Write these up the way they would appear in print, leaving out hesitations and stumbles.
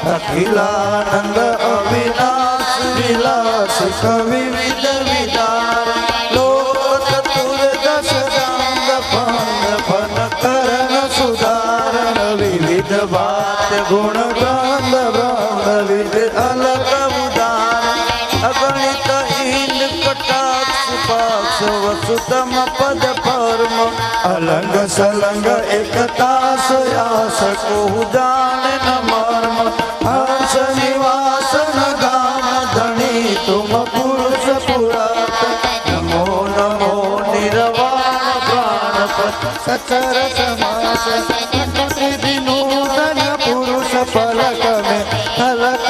अखिलानंद अविनाश विलास कवि विद विदार लोक चतुर दश रंग फंग फन करण सुधारण विविध बात गुण गंध ब्रह्म विद अलग उदार अगणित हीन कटाक्ष पाक्ष वसुतम पद परम अलंग सलंग एकता सयास को जान न मर्म हंस निवास न गाम धनी तुम पुरुष पुरातन नमो नमो निर्वाण प्राणपत सचर समास नूतन पुरुष फलक में फलक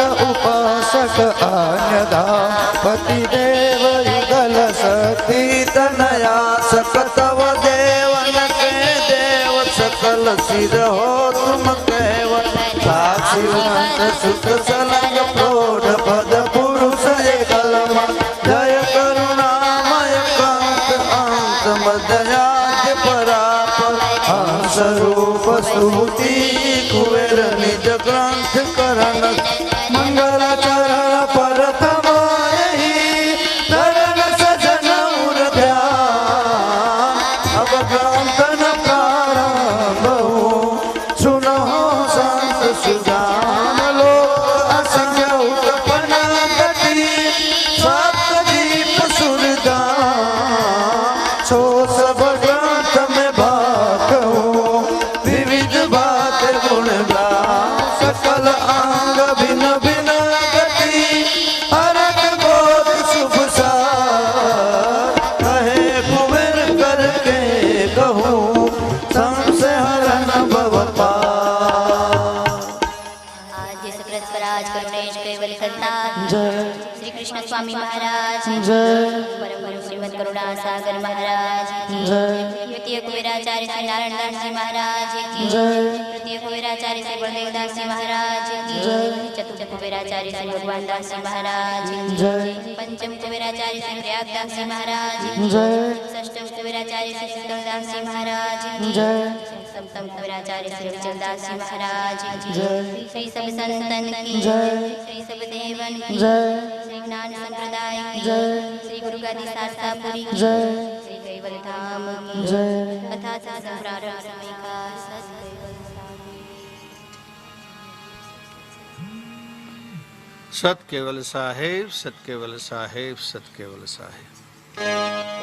पतिदेव युगल सती तनया सकतव देवन के देव सकल सिर हो तुम केवल साक्षीवंत सुत सलंग प्रौढ़ पद पुरुष एकलम जय करुणामय कांत अंत मदयाज परापर हंस रूप स्तुति कुबेर निज ग्रंथ करण मंगल चरण परतम धरण सजन उर ध्यान अब ग्रंथ न प्रारंभ सुनो संत सुजान लोक असंख्य उत्पन्न गति सप्तदीप सुरदान सो सब ग्रंथ में भाग विविध बात गुण गा सकल अंग भिन्न भिन्न गति हरक बोध शुभ सार कहे कुबेर करके कहूँ संशय हरण भव पार। आद्य सकल स्वराज करुणेश कैवल्य संतान जय श्री कृष्ण स्वामी महाराज जय परम गुरु श्रीमद करुणा सागर महाराज की जय द्वितीय कुबेराचार्य श्री नारायण दास जी महाराज की जय तृतीय कुबेराचार्य श्री बलदेव दास जी महाराज की जय चतुर्थ कुबेराचार्य श्री भगवान दास जी महाराज की जय पंचम कुबेराचार्य श्री प्रयाग दास जी महाराज की जय षष्ठम कुबेराचार्य श्री शीतल दास जी महाराज की जय सप्तम कुबेराचार्य श्री विचल दास जी महाराज की जय श्री सब संतन की जय श्री सब देवन की जय श्री ज्ञान संप्रदाय की जय श्री गुरु गादी शास्त्रापुरी की जय श्री कैवल धाम की जय तथा संप्रारंभ समय का सत्कैवल सत केवल साहेब सत केवल साहेब सत केवल साहेब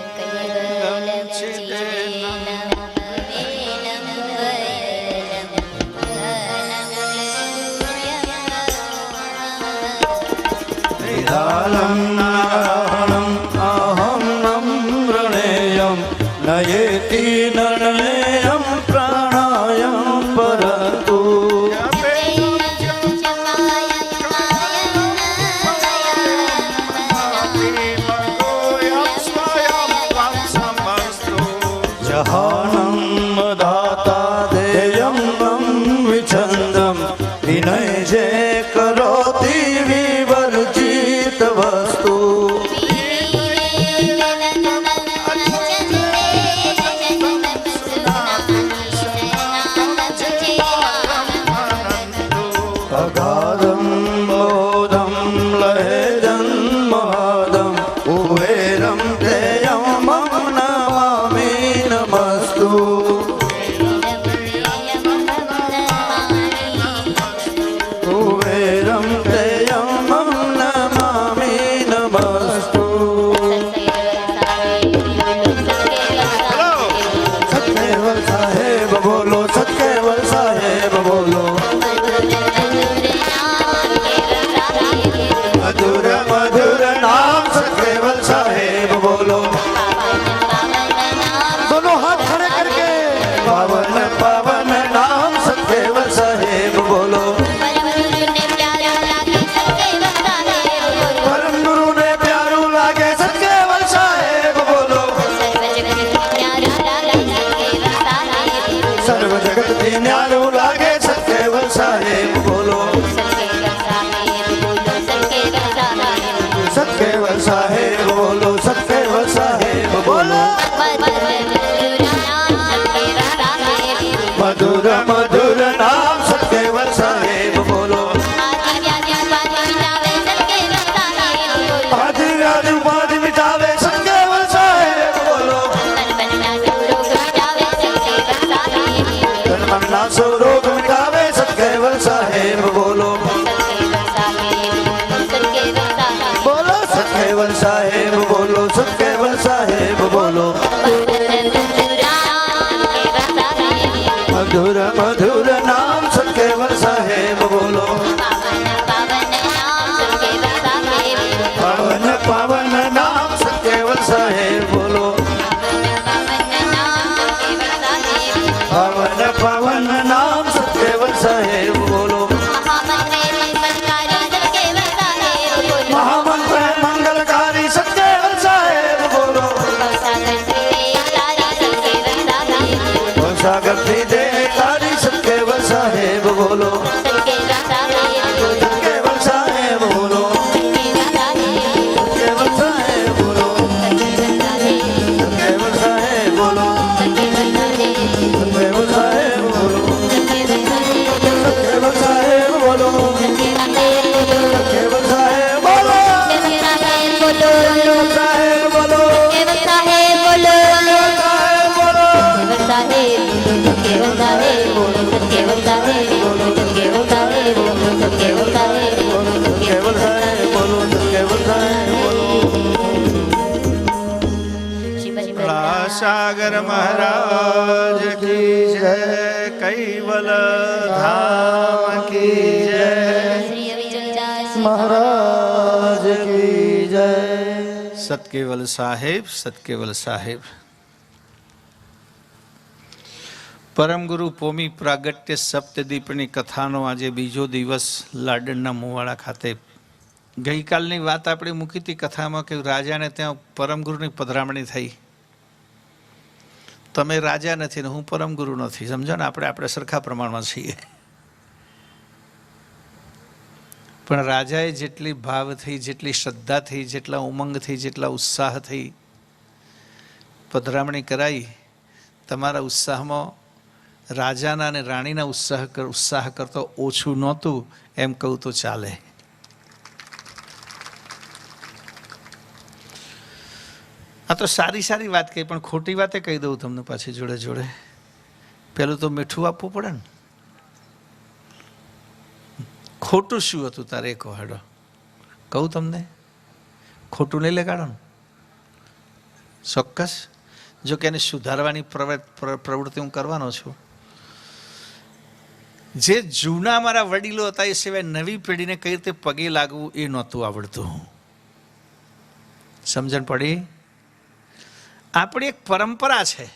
निधानं नारायणं अहं नम्रणेयं नयेति निर्णयं प्राणायं परन्तु जहानं दाता देयं मम विछन्दं विनय जे करोति विवर्जित वस्तु अगाधं बोधं लहेजं महदं कुबेरं तेयं मम नमामि नमस्तु कुबेरं तेयं मम नमामि नमस्तु सत्केवल साहेब बोलो सत्केवल साहेब बोलो मधुर मधुर नाम सत्केवल साहेब बोलो दोनों हाथ खड़े करके पावन पावन नाम सत्केवल साहेब बोलो परम गुरु ने प्यारू लागे सत्केवल साहेब बोलो सर्व जगत की न्यारू लागे सत्केवल साहेब बोलो सत्केवल साहेब बोलो सत्केवल साहेब बोलो मधुर मधुर नाम सत्केवल साहेब बोलो आदि आदि उपाधि मिटावे सत्केवल साहेब बोलो तन मन नाश रोग मिटावे सत्केवल साहेब बोलो बोलो सत्केवल साहेब बोलो सत्केवल साहेब बोलो मधुर मधुर नाम सत्केवल साहेब बोलो पावन पावन नाम सत्केवल साहेब बोलो पावन पावन नाम सत्केवल साहेब बोलो महामंत्र मंगल का સાગર મહારાજ કી જય, કૈવલ ધામ કી જય. શ્રી અવિચલદાસ મહારાજ કી જય. સતકેવલ સાહેબ, સતકેવલ સાહેબ. પરમગુરુ પોમી પ્રાગટ્ય સપ્તદીપની કથાનો આજે બીજો દિવસ લાડનના મુવાડા ખાતે. ગઈકાલની વાત આપણે મૂકી હતી કથામાં કે રાજાને ત્યાં પરમગુરુની પધરામણી થઈ. તમે રાજા નથી ને હું પરમગુરુ નથી, સમજો ને, આપણે સરખા પ્રમાણમાં છીએ. પણ રાજાએ જેટલી ભાવથી, જેટલી શ્રદ્ધાથી, જેટલા ઉમંગથી, જેટલા ઉત્સાહથી પધરામણી કરાઈ, તમારા ઉત્સાહમાં રાજાના અને રાણીના ઉત્સાહ કરતો ઓછું નહોતું એમ કહું તો ચાલે. આ તો સારી વાત કહી, પણ ખોટી વાતે કહી દઉં તમને પાછી જોડે જોડે. પેલું તો મીઠું આપવું પડે ને. ખોટું શું હતું તારે એક હાડો કહું તમને? ખોટું નહીં લગાડો ને ચોક્કસ. જો કે એને સુધારવાની પ્રવૃત્તિ હું કરવાનો છું. જે જૂના મારા વડીલો હતા એ સિવાય નવી પેઢીને કઈ રીતે પગે લાગવું એ નહોતું આવડતું. સમજણ પડી? આપણી એક પરંપરા છે.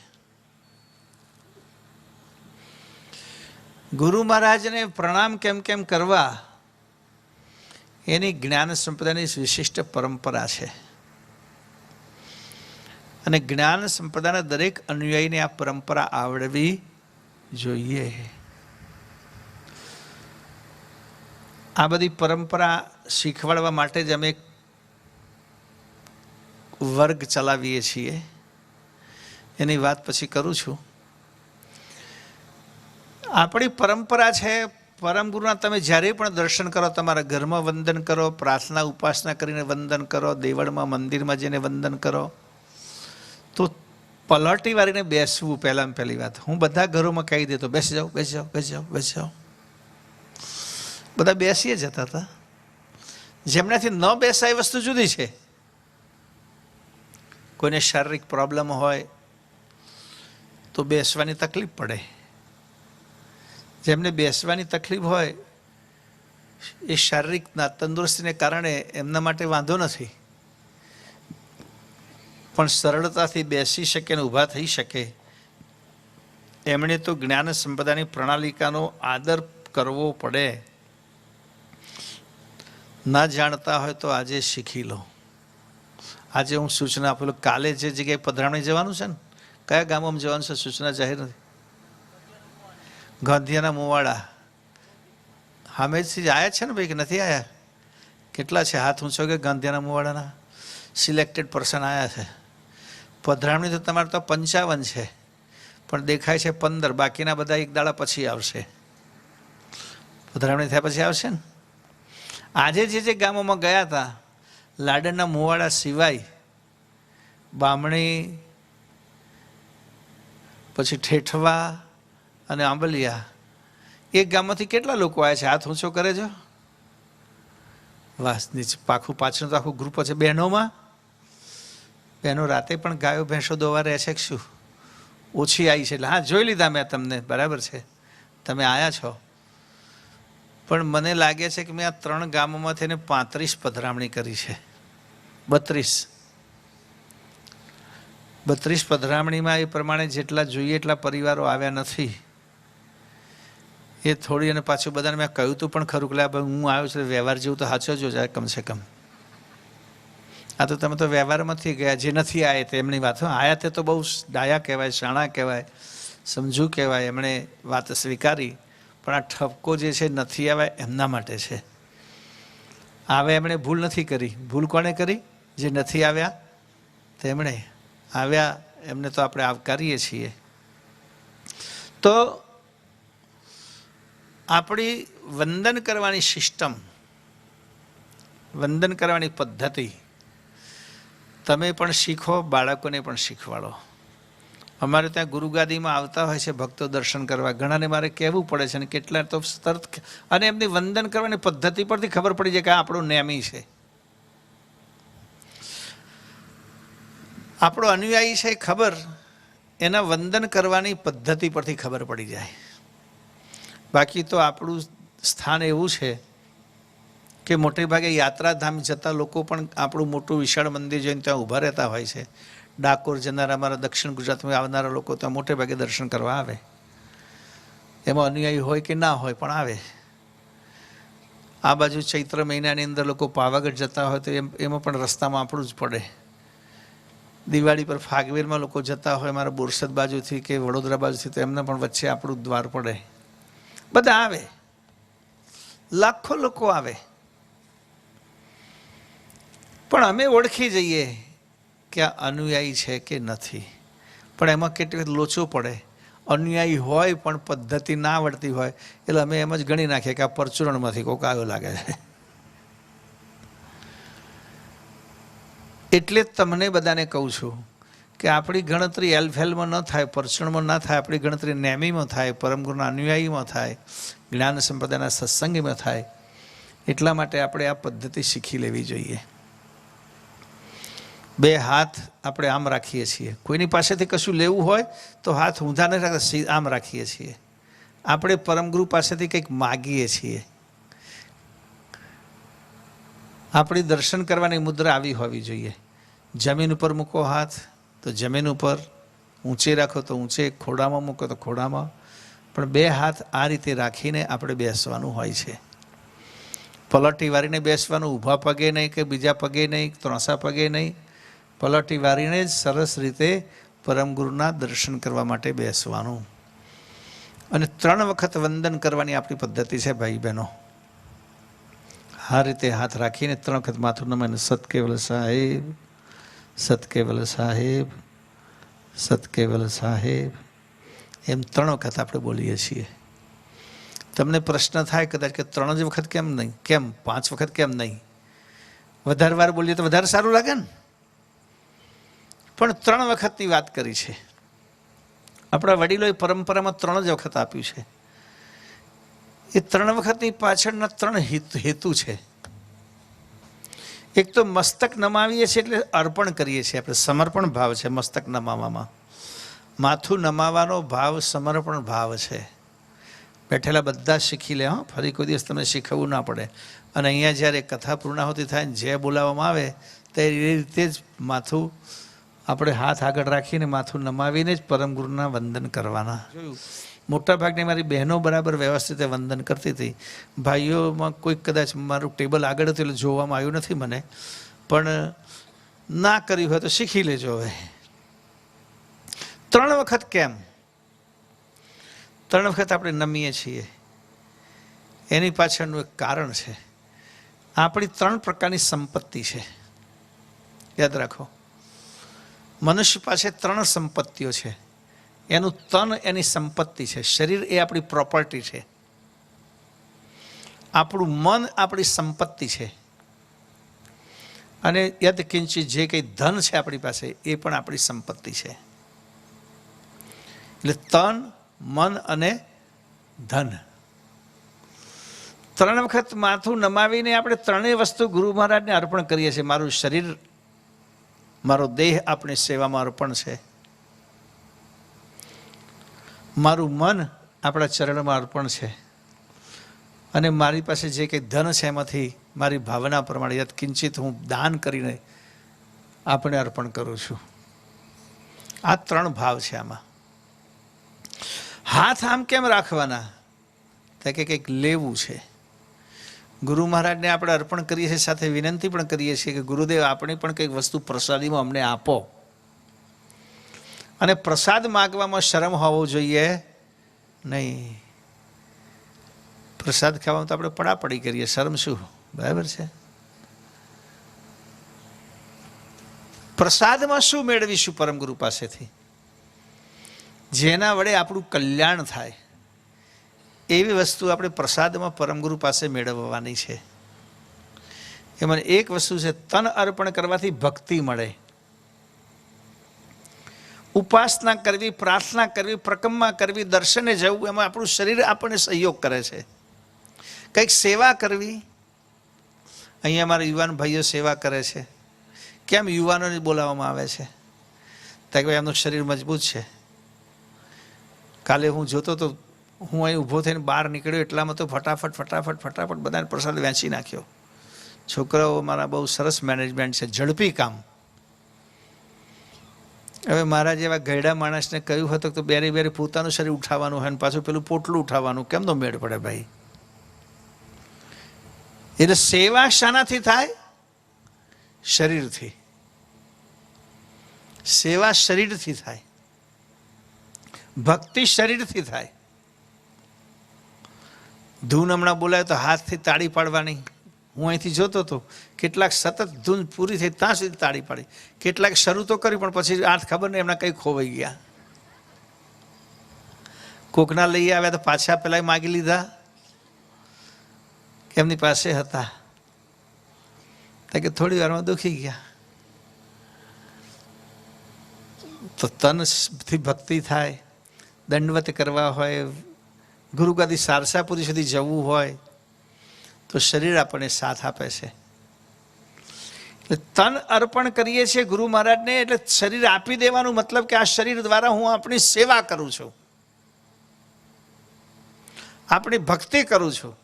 ગુરુ મહારાજને પ્રણામ કેમ કરવા એની જ્ઞાન સંપ્રદાયની વિશિષ્ટ પરંપરા છે. અને જ્ઞાન સંપ્રદાયના દરેક અનુયાયીને આ પરંપરા આવડવી જોઈએ. આ બધી પરંપરા શીખવાડવા માટે જ અમે એક વર્ગ ચલાવીએ છીએ. એની વાત પછી કરું છું. આપણી પરંપરા છે, પરમગુરુના તમે જ્યારે પણ દર્શન કરો, તમારા ઘરમાં વંદન કરો, પ્રાર્થના ઉપાસના કરીને વંદન કરો, દેવળમાં મંદિરમાં જઈને વંદન કરો, તો પલટી વાળીને બેસવું. પહેલામાં પહેલી વાત હું બધા ઘરોમાં કહી દેતો, બેસી જાઓ, બેસી જાઓ, બેસી જાઓ, બેસી જાઓ. બધા બેસીએ જતા હતા. જેમનાથી ન બેસાય વસ્તુ જુદી છે. કોઈને શારીરિક પ્રોબ્લેમ હોય તો બેસવાની તકલીફ પડે. જેમને બેસવાની તકલીફ હોય એ શારીરિકના તંદુરસ્તીને કારણે એમના માટે વાંધો નથી, પણ સરળતાથી બેસી શકે અને ઊભા થઈ શકે એમણે તો જ્ઞાન સંપદાની પ્રણાલિકાનો આદર કરવો પડે. ના જાણતા હોય તો આજે શીખી લો. આજે હું સૂચના આપેલું, કાલે જે જગ્યાએ પધરામણી જવાનું છે ને, કયા ગામોમાં જવાનું છે સૂચના જાહેર નથી. ગાંધીયાના મુવાડા હામેથી જ આવ્યા છે ને ભાઈ કે નથી આવ્યા? કેટલા છે હાથ ઊંચો કે ગાંધીયાના મુવાડાના સિલેક્ટેડ પર્સન આવ્યા છે? પધરામણી તો તમારે તો 55 છે, પણ દેખાય છે 15. બાકીના બધા એક દાડા પછી આવશે. પધરામણી થયા પછી આવશે ને. આજે જે ગામોમાં ગયા હતા, લાડનના મુવાડા સિવાય બામણી, પછી ઠેઠવા અને આંબલિયા, એક ગામમાંથી કેટલા લોકો આવ્યા છે? હાથ ઊંચો કરે છો. વાસ નીચે પાછું તો આખું ગ્રુપ છે. બહેનો રાતે પણ ગાયો ભેંસો દોવા રહે છે કે શું? ઓછી આવી છે એટલે હા જોઈ લીધા મેં તમને, બરાબર છે, તમે આવ્યા છો. પણ મને લાગે છે કે મેં આ 3 ગામોમાંથી એને 35 પધરામણી કરી છે. 32 પધરામણીમાં એ પ્રમાણે જેટલા જોઈએ એટલા પરિવારો આવ્યા નથી. એ થોડી, અને પાછું બધાને મેં કહ્યું હતું પણ ખરું કે હું આવ્યો છું વ્યવહાર જેવું તો સાચો જો જાય કમસે કમ. આ તો તમે તો વ્યવહારમાંથી ગયા, જે નથી આવ્યા તે એમની વાત. આયા તે તો બહુ ડાયા કહેવાય, શાણા કહેવાય, સમજુ કહેવાય, એમણે વાત સ્વીકારી. પણ આ ઠપકો જે છે નથી આવ્યા એમના માટે છે. આવે એમણે ભૂલ નથી કરી. ભૂલ કોણે કરી? જે નથી આવ્યા તેમણે. આવ્યા એમને તો આપણે આવકારીએ છીએ. તો આપણી વંદન કરવાની સિસ્ટમ, વંદન કરવાની પદ્ધતિ તમે પણ શીખો, બાળકોને પણ શીખવાડો. અમારે ત્યાં ગુરુગાદીમાં આવતા હોય છે ભક્તો દર્શન કરવા. ઘણાને મારે કહેવું પડે છે, અને કેટલા તો તરત, અને એમની વંદન કરવાની પદ્ધતિ પરથી ખબર પડી જાય કે આ આપણું નેમી છે, આપણો અનુયાયી છે. ખબર એના વંદન કરવાની પદ્ધતિ પરથી ખબર પડી જાય. બાકી તો આપણું સ્થાન એવું છે કે મોટે ભાગે યાત્રાધામ જતા લોકો પણ આપણું મોટું વિશાળ મંદિર જોઈને ત્યાં ઊભા રહેતા હોય છે. ડાકોર જનારા અમારા દક્ષિણ ગુજરાતમાં આવનારા લોકો ત્યાં મોટે ભાગે દર્શન કરવા આવે. એમાં અનુયાયી હોય કે ના હોય પણ આવે. આ બાજુ ચૈત્ર મહિનાની અંદર લોકો પાવાગઢ જતા હોય તો એમાં પણ રસ્તામાં આપણું જ પડે. દિવાળી પર ફાગવેરમાં લોકો જતા હોય મારા બોરસદ બાજુથી કે વડોદરા બાજુથી તો એમને પણ વચ્ચે આપણું દ્વાર પડે. બધા આવે, લાખો લોકો આવે. પણ અમે ઓળખી જઈએ કે આ અનુયાયી છે કે નથી. પણ એમાં કેટલીક લોચો પડે. અનુયાયી હોય પણ પદ્ધતિ ના આવડતી હોય એટલે અમે એમ જ ગણી નાખીએ કે આ પરચુરણમાંથી કોક આવ્યો લાગે છે. એટલે જ તમને બધાને કહું છું કે આપણી ગણતરી એલફેલમાં ન થાય, પરચુરણમાં ના થાય, આપણી ગણતરી નેમીમાં થાય, પરમગુરુના અનુયાયીમાં થાય, જ્ઞાન સંપ્રદાયના સત્સંગીમાં થાય. એટલા માટે આપણે આ પદ્ધતિ શીખી લેવી જોઈએ. 2 હાથ આપણે આમ રાખીએ છીએ. કોઈની પાસેથી કશું લેવું હોય તો હાથ ઊંધા નહીં રાખતા, આમ રાખીએ છીએ. આપણે પરમગુરુ પાસેથી કંઈક માગીએ છીએ. આપણી દર્શન કરવાની મુદ્રા આવી હોવી જોઈએ. જમીન ઉપર મૂકો હાથ તો જમીન ઉપર, ઊંચે રાખો તો ઊંચે, ખોડામાં મૂકો તો ખોડામાં. પણ 2 હાથ આ રીતે રાખીને આપણે બેસવાનું હોય છે. પલટી વારીને બેસવાનું, ઊભા પગે નહીં કે બીજા પગે નહીં, ત્રણસા પગે નહીં. પલટી વારીને જ સરસ રીતે પરમગુરુના દર્શન કરવા માટે બેસવાનું. અને 3 વખત વંદન કરવાની આપણી પદ્ધતિ છે ભાઈ બહેનો. આ રીતે હાથ રાખીને 3 વખત માથું નમાઈને સતકેવલ સાહેબ, સતકેવલ સાહેબ, સતકેવલ સાહેબ, એમ 3 વખત આપણે બોલીએ છીએ. તમને પ્રશ્ન થાય કદાચ કે 3 જ વખત કેમ નહીં, કેમ 5 વખત કેમ નહીં? વધારે વાર બોલીએ તો વધારે સારું લાગે ને. પણ 3 વખતની વાત કરી છે. આપણા વડીલોએ પરંપરામાં 3 જ વખત આપ્યું છે. એ 3 વખતની પાછળના 3 હેતુ છે. એક તો મસ્તક નમાવીએ છીએ એટલે અર્પણ કરીએ છીએ આપણે, સમર્પણ ભાવ છે મસ્તક નમાવામાં. માથું નમાવાનો ભાવ સમર્પણ ભાવ છે. બેઠેલા બધા શીખી લે. ફરી કોઈ દિવસ તમને શીખવવું ના પડે. અને અહીંયા જ્યારે કથા પૂર્ણાહુતિ થાય ને જે બોલાવવામાં આવે તે રીતે જ માથું આપણે હાથ આગળ રાખીને માથું નમાવીને જ પરમગુરુના વંદન કરવાના. જોયું મોટાભાગની મારી બહેનો બરાબર વ્યવસ્થિત વંદન કરતી હતી. ભાઈઓમાં કોઈક કદાચ મારું ટેબલ આગળ હતું એટલે જોવામાં આવ્યું નથી મને, પણ ના કર્યું હોય તો શીખી લેજો. હવે 3 વખત કેમ? 3 વખત આપણે નમીએ છીએ એની પાછળનું એક કારણ છે. આપણી 3 પ્રકારની સંપત્તિ છે, યાદ રાખો. મનુષ્ય પાસે 3 સંપત્તિઓ છે. એનું તન એની સંપત્તિ છે, શરીર એ આપણી પ્રોપર્ટી છે, આપણું મન આપણી સંપત્તિ છે, અને યદ કિંચિત જે કંઈ ધન છે આપણી પાસે એ પણ આપણી સંપત્તિ છે. એટલે તન, મન અને ધન. 3 વખત માથું નમાવીને આપણે 3 વસ્તુ ગુરુ મહારાજને અર્પણ કરીએ છીએ. મારું શરીર, મારો દેહ આપણી સેવામાં અર્પણ છે. મારું મન આપણા ચરણમાં અર્પણ છે. અને મારી પાસે જે કંઈ ધન છે એમાંથી મારી ભાવના પ્રમાણે યત કિંચિત હું દાન કરીને આપણે અર્પણ કરું છું. આ 3 ભાવ છે આમાં. હાથ આમ કેમ રાખવાના? તો કે કંઈક લેવું છે. ગુરુ મહારાજને આપણે અર્પણ કરીએ છીએ, સાથે વિનંતી પણ કરીએ છીએ કે ગુરુદેવ આપણે પણ કંઈક વસ્તુ પ્રસાદીમાં અમને આપો. અને પ્રસાદ માગવામાં શરમ હોવો જોઈએ નહીં. પ્રસાદ ખાવામાં તો આપણે પડાપડી કરીએ, શરમ શું? બરાબર છે. પ્રસાદમાં શું મેળવીશું પરમગુરુ પાસેથી? જેના વડે આપણું કલ્યાણ થાય એવી વસ્તુ આપણે પ્રસાદમાં પરમગુરુ પાસે મેળવવાની છે. એમાં એક વસ્તુ છે, તન અર્પણ કરવાથી ભક્તિ મળે. ઉપાસના કરવી, પ્રાર્થના કરવી, પ્રકમમાં કરવી, દર્શને જવું, એમાં આપણું શરીર આપણને સહયોગ કરે છે. કંઈક સેવા કરવી. અહીંયા અમારા યુવાન ભાઈઓ સેવા કરે છે. કેમ યુવાનોને બોલાવવામાં આવે છે? તો કે ભાઈ એમનું શરીર મજબૂત છે, કાલે હું જોતો તો હું અહીં ઊભો થઈને બહાર નીકળ્યો એટલામાં તો ફટાફટ બધાને પ્રસાદ વેચી નાખ્યો. છોકરાઓ મારા બહુ સરસ મેનેજમેન્ટ છે, ઝડપી કામ. હવે મારા જેવા ગયડા માણસને કહ્યું હતું તો બેરી પોતાનું શરીર ઉઠાવવાનું હોય ને પાછું પેલું પોટલું ઉઠાવવાનું, કેમનો મેળ પડે ભાઈ? એટલે સેવા શાનાથી થાય? શરીરથી. સેવા શરીરથી થાય, ભક્તિ શરીરથી થાય. ધૂન હમણાં બોલાય તો હાથથી તાળી પાડવાની. હું અહીંથી જોતો હતો કેટલાક સતત ધૂન પૂરી થઈ ત્યાં સુધી તાળી પાડી, કેટલાક શરૂ તો કરી પણ પછી હાથ ખબર નહીં એમના કંઈ ખોવાઈ ગયા. કોકના લઈ આવ્યા તો પાછા પેલા માગી લીધા, એમની પાસે હતા કે થોડી વારમાં દુખી ગયા. તો તનથી ભક્તિ થાય, દંડવત કરવા હોય, ગુરુગાદી સારસાપુરી સુધી જવું હોય તો શરીર આપણને સાથ આપે છે. એટલે તન અર્પણ કરીએ છીએ ગુરુ મહારાજને, એટલે શરીર આપી દેવાનું મતલબ કે આ શરીર દ્વારા હું આપણી સેવા કરું છું, આપણી ભક્તિ કરું છું.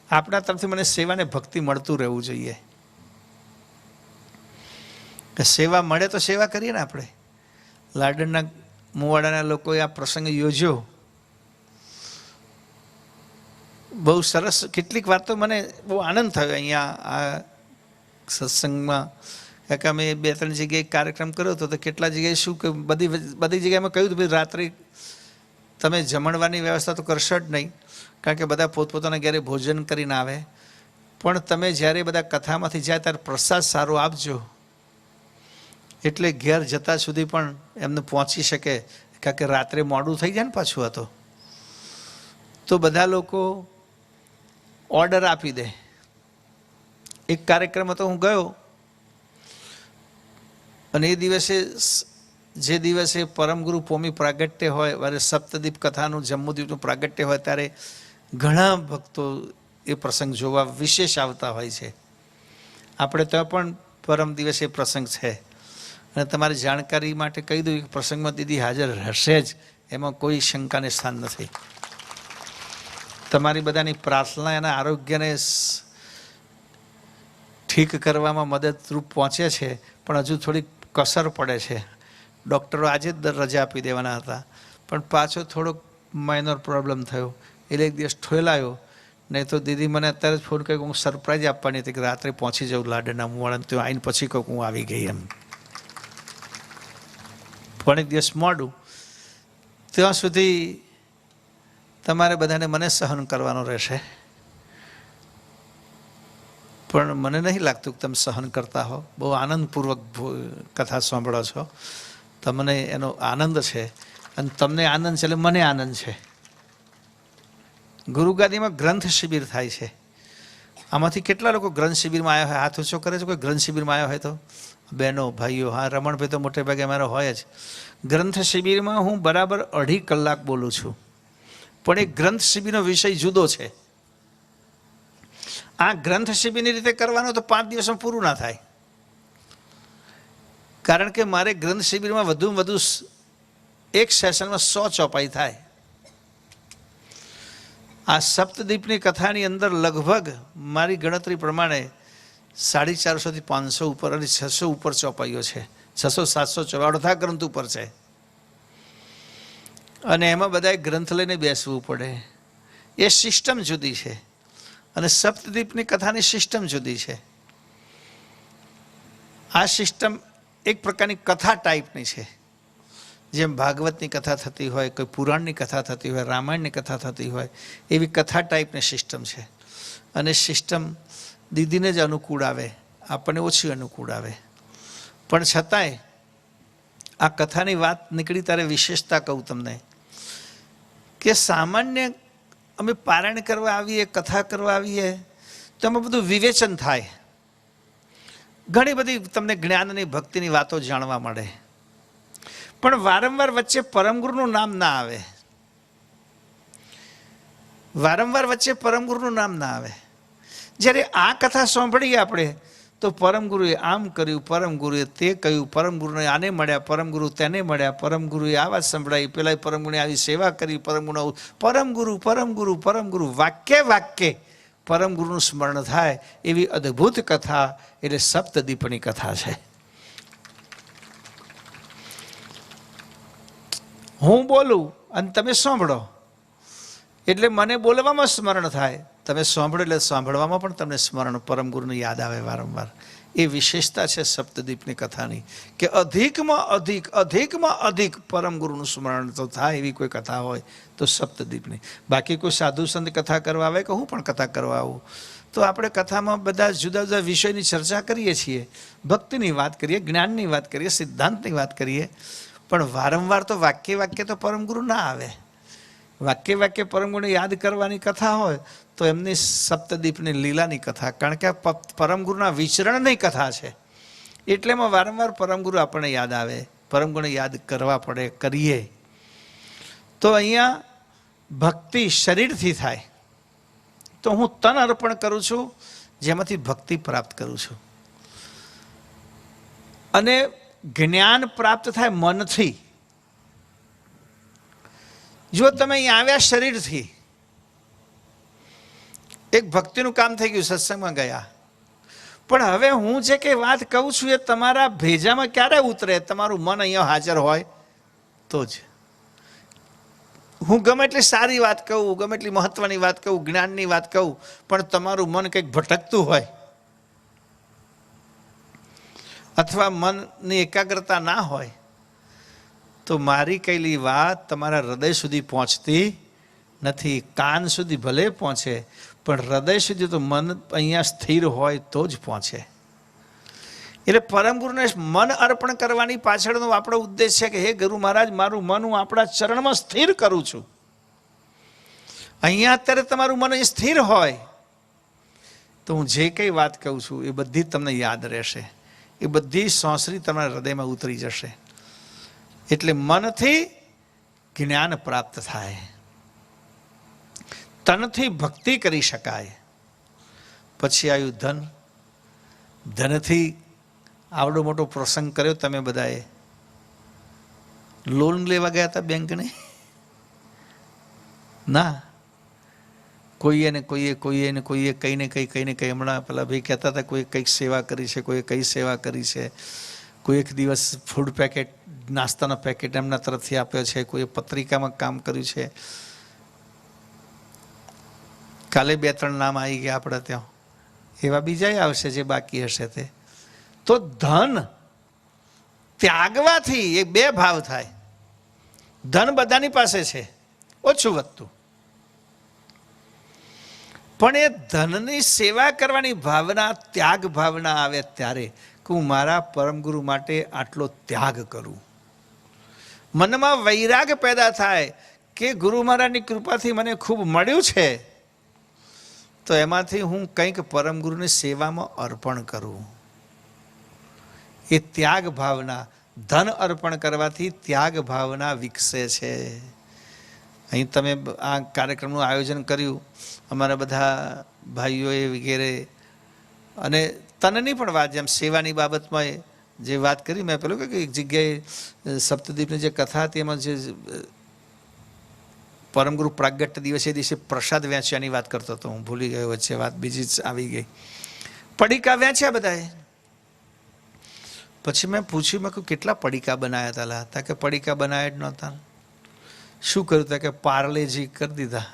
આપણા તરફથી મને સેવા ને ભક્તિ મળતું રહેવું જોઈએ. સેવા મળે તો સેવા કરીએ ને આપણે. લાડનના મુવાડાના લોકોએ આ પ્રસંગ યોજ્યો, બહુ સરસ. કેટલીક વાર તો મને બહુ આનંદ થયો અહીંયા આ સત્સંગમાં, કારણ કે અમે 2-3 જગ્યાએ કાર્યક્રમ કર્યો હતો તો કેટલા જગ્યાએ શું કે બધી જગ્યાએ મેં કહ્યું હતું ભાઈ રાત્રે તમે જમણવાની વ્યવસ્થા તો કરશો જ નહીં, કારણ કે બધા પોતપોતાના ઘરે ભોજન કરીને આવે, પણ તમે જ્યારે બધા કથામાંથી જાય ત્યારે પ્રસાદ સારો આપજો, એટલે ઘેર જતા સુધી પણ એમને પહોંચી શકે, કારણ કે રાત્રે મોડું થઈ જાય ને પાછું હતો. તો બધા લોકો ઓર્ડર આપી દે. એક કાર્યક્રમ હતો, હું ગયો અને એ દિવસે જે દિવસે પરમગુરુ પોમી પ્રાગટ્ય હોય, વારે સપ્તદીપ કથાનું જમ્મુદીપનું પ્રાગટ્ય હોય, ત્યારે ઘણા ભક્તો એ પ્રસંગ જોવા વિશેષ આવતા હોય છે. આપણે તો પણ પરમ દિવસે પ્રસંગ છે અને તમારી જાણકારી માટે કહી દઉં કે પ્રસંગમાં દીદી હાજર હશે જ, એમાં કોઈ શંકાને સ્થાન નથી. તમારી બધાની પ્રાર્થના એના આરોગ્યને ઠીક કરવામાં મદદરૂપ પહોંચે છે, પણ હજુ થોડીક કસર પડે છે. ડૉક્ટરો આજે જ રજા આપી દેવાના હતા, પણ પાછો થોડોક માઇનર પ્રોબ્લેમ થયો એટલે એક દિવસ ઠોલાયો. નહીં તો દીદી મને અત્યારે જ ફોન કર્યો કે હું સરપ્રાઈઝ આપવાની હતી કે રાત્રે પહોંચી જાઉં લાડના મુવાડાને, ત્યાં આવીને પછી કહું હું આવી ગઈ એમ. પણ એક દિવસ મોડું, ત્યાં સુધી તમારે બધાને મને સહન કરવાનો રહેશે. પણ મને નહીં લાગતું કે તમે સહન કરતા હો. બહુ આનંદપૂર્વક કથા સાંભળો છો, તમને એનો આનંદ છે અને તમને આનંદ છે એટલે મને આનંદ છે. ગુરુગાદીમાં ગ્રંથ શિબિર થાય છે. આમાંથી કેટલા લોકો ગ્રંથ શિબિરમાં આવ્યા હોય? હાથ ઊંચો કરે છે કોઈ ગ્રંથ શિબિરમાં આવ્યા હોય તો? બહેનો ભાઈઓ, હા, રમણભાઈ તો મોટે ભાગે અમારો હોય જ. ગ્રંથ શિબિરમાં હું બરાબર 2.5 કલાક બોલું છું, પણ એ ગ્રંથ શિબિરનો વિષય જુદો છે. આ ગ્રંથ શિબિરની રીતે કરવાનો તો 5 દિવસમાં પૂરું ના થાય, કારણ કે મારે ગ્રંથ શિબિરમાં વધુમાં વધુ એક સેશનમાં 100 ચોપાઈ થાય. આ સપ્તદીપની કથાની અંદર લગભગ મારી ગણતરી પ્રમાણે 450 થી 500 ઉપર અને 600 ઉપર ચોપાઈઓ છે. 600-700 ચોપાઈ, અડધા ગ્રંથ ઉપર છે. અને એમાં બધાએ ગ્રંથ લઈને બેસવું પડે. એ સિસ્ટમ જુદી છે અને સપ્તદીપની કથાની સિસ્ટમ જુદી છે. આ સિસ્ટમ એક પ્રકારની કથા ટાઈપની છે. જેમ ભાગવતની કથા થતી હોય, કોઈ પુરાણની કથા થતી હોય, રામાયણની કથા થતી હોય, એવી કથા ટાઈપની સિસ્ટમ છે. અને સિસ્ટમ દીદીને જ અનુકૂળ આવે, આપણને ઓછી અનુકૂળ આવે. પણ છતાંય આ કથાની વાત નીકળી ત્યારે વિશેષતા કહું તમને કે સામાન્ય અમે પારાયણ કરવા આવીએ, કથા કરવા આવીએ તો એમાં બધું વિવેચન થાય. ઘણી બધી તમને જ્ઞાનની ભક્તિની વાતો જાણવા મળે, પણ વારંવાર વચ્ચે પરમગુરુનું નામ ના આવે. વારંવાર વચ્ચે પરમગુરુનું નામ ના આવે. જ્યારે આ કથા સાંભળીએ આપણે તો પરમગુરુએ આમ કર્યું, પરમગુરુએ તે કહ્યું, પરમગુરુને આને મળ્યા, પરમગુરુ તેને મળ્યા, પરમગુરુએ આ વાત સંભળાવી, પેલા પરમગુરુને આવી સેવા કરી, પરમગુરુ પરમગુરુ પરમગુરુ વાક્ય વાક્ય પરમગુરુનું સ્મરણ થાય એવી અદ્ભુત કથા એટલે સપ્તદીપની કથા છે. હું બોલું અને તમે સાંભળો એટલે મને બોલવામાં સ્મરણ થાય, તમે સાંભળો એટલે સાંભળવામાં પણ તમને સ્મરણ પરમગુરુને યાદ આવે વારંવાર. એ વિશેષતા છે સપ્તદીપની કથાની કે અધિકમાં અધિક પરમગુરુનું સ્મરણ તો થાય એવી કોઈ કથા હોય તો સપ્તદીપની. બાકી કોઈ સાધુ સંત કથા કરવા આવે કે હું પણ કથા કરવા આવું તો આપણે કથામાં બધા જુદા જુદા વિષયની ચર્ચા કરીએ છીએ, ભક્તિની વાત કરીએ, જ્ઞાનની વાત કરીએ, સિદ્ધાંતની વાત કરીએ, પણ વારંવાર તો વાક્ય તો પરમગુરુ ના આવે. વાક્ય પરમગુરુને યાદ કરવાની કથા હોય તો એમની સપ્તદીપની લીલાની કથા, કારણ કે આ પરમગુરુના વિચરણની કથા છે એટલે એમાં વારંવાર પરમગુરુ આપણને યાદ આવે, પરમગુરુને યાદ કરવા પડે, કરીએ. તો અહીંયા ભક્તિ શરીરથી થાય તો હું તન અર્પણ કરું છું જેમાંથી ભક્તિ પ્રાપ્ત કરું છું, અને જ્ઞાન પ્રાપ્ત થાય મનથી. જો તમે અહીંયા આવ્યા શરીરથી, એક ભક્તિનું કામ થઈ ગયું, સત્સંગમાં ગયા, પણ હવે હું જે કંઈ વાત કહું છું એ તમારા ભેજામાં ક્યારે ઉતરે? તમારું મન અહીંયા હાજર હોય તો જ. હું ગમે એટલી સારી વાત કહું, ગમે એટલી મહત્વની વાત કહું, જ્ઞાનની વાત કહું, પણ તમારું મન કંઈક ભટકતું હોય અથવા મનની એકાગ્રતા ના હોય તો મારી કહેલી વાત તમારા હૃદય સુધી પહોંચતી નથી. કાન સુધી ભલે પહોંચે પણ હૃદય સુધી તો મન અહીંયા સ્થિર હોય તો જ પહોંચે. એટલે પરમગુરુને મન અર્પણ કરવાની પાછળનો આપણો ઉદ્દેશ છે કે હે ગુરુ મહારાજ, મારું મન હું આપણા ચરણમાં સ્થિર કરું છું. અહીંયા અત્યારે તમારું મન સ્થિર હોય તો હું જે કંઈ વાત કહું છું એ બધી તમને યાદ રહેશે, એ બધી સોંસરી તમારા હૃદયમાં ઉતરી જશે. એટલે મનથી જ્ઞાન પ્રાપ્ત થાય, તનથી ભક્તિ કરી શકાય. પછી આવ્યું ધન. ધનથી આવડો મોટો પ્રસંગ કર્યો તમે બધાએ. લોન લેવા ગયા હતા બેંકને? ના. કોઈએ ને કોઈએ કંઈ હમણાં પેલા ભાઈ કહેતા હતા કોઈ કંઈક સેવા કરી છે, કોઈએ કઈ સેવા કરી છે, કોઈ એક દિવસ ફૂડ પેકેટ, નાસ્તાનો પેકેટ એમના તરફથી આપ્યો છે, કોઈએ પત્રિકામાં કામ કર્યું છે. કાલે 2-3 નામ આવી ગયા આપણા ત્યાં, એવા બીજા આવશે જે બાકી હશે તે. તો ધન ત્યાગવાથી એ 2 ભાવ થાય. ધન બધાની પાસે છે, ઓછું વધતું, પણ એ ધનની સેવા કરવાની ભાવના, ત્યાગ ભાવના આવે ત્યારે કે હું મારા પરમગુરુ માટે આટલો ત્યાગ કરું. મનમાં વૈરાગ પેદા થાય કે ગુરુ મહારાજની કૃપાથી મને ખૂબ મળ્યું છે તો એમાંથી હું કંઈક પરમગુરુની સેવામાં અર્પણ કરું. એ ત્યાગ ભાવના, ધન અર્પણ કરવાથી ત્યાગ ભાવના વિકસે છે. અહીં તમે આ કાર્યક્રમનું આયોજન કર્યું, અમારા બધા ભાઈઓએ વગેરે, અને તનની પણ વાત, જેમ સેવાની બાબતમાં જે વાત કરી મેં પેલું કે એક જગ્યાએ સપ્તદીપની જે કથા હતી એમાં જે પરમગુરુ પ્રાગટ્ય દિવસે પ્રસાદ વેચ્યાની વાત કરતો હતો, હું ભૂલી ગયો, વચ્ચે વાત બીજી જ આવી ગઈ. પડીકા વેચ્યા બધાએ. પછી મેં પૂછ્યું, મેં કહ્યું કેટલા પડીકા બનાવ્યા હતા? કે પડીકા બનાવ્યા જ નહોતા. શું કર્યું? તા કે પાર્લેજી કરી દીધા.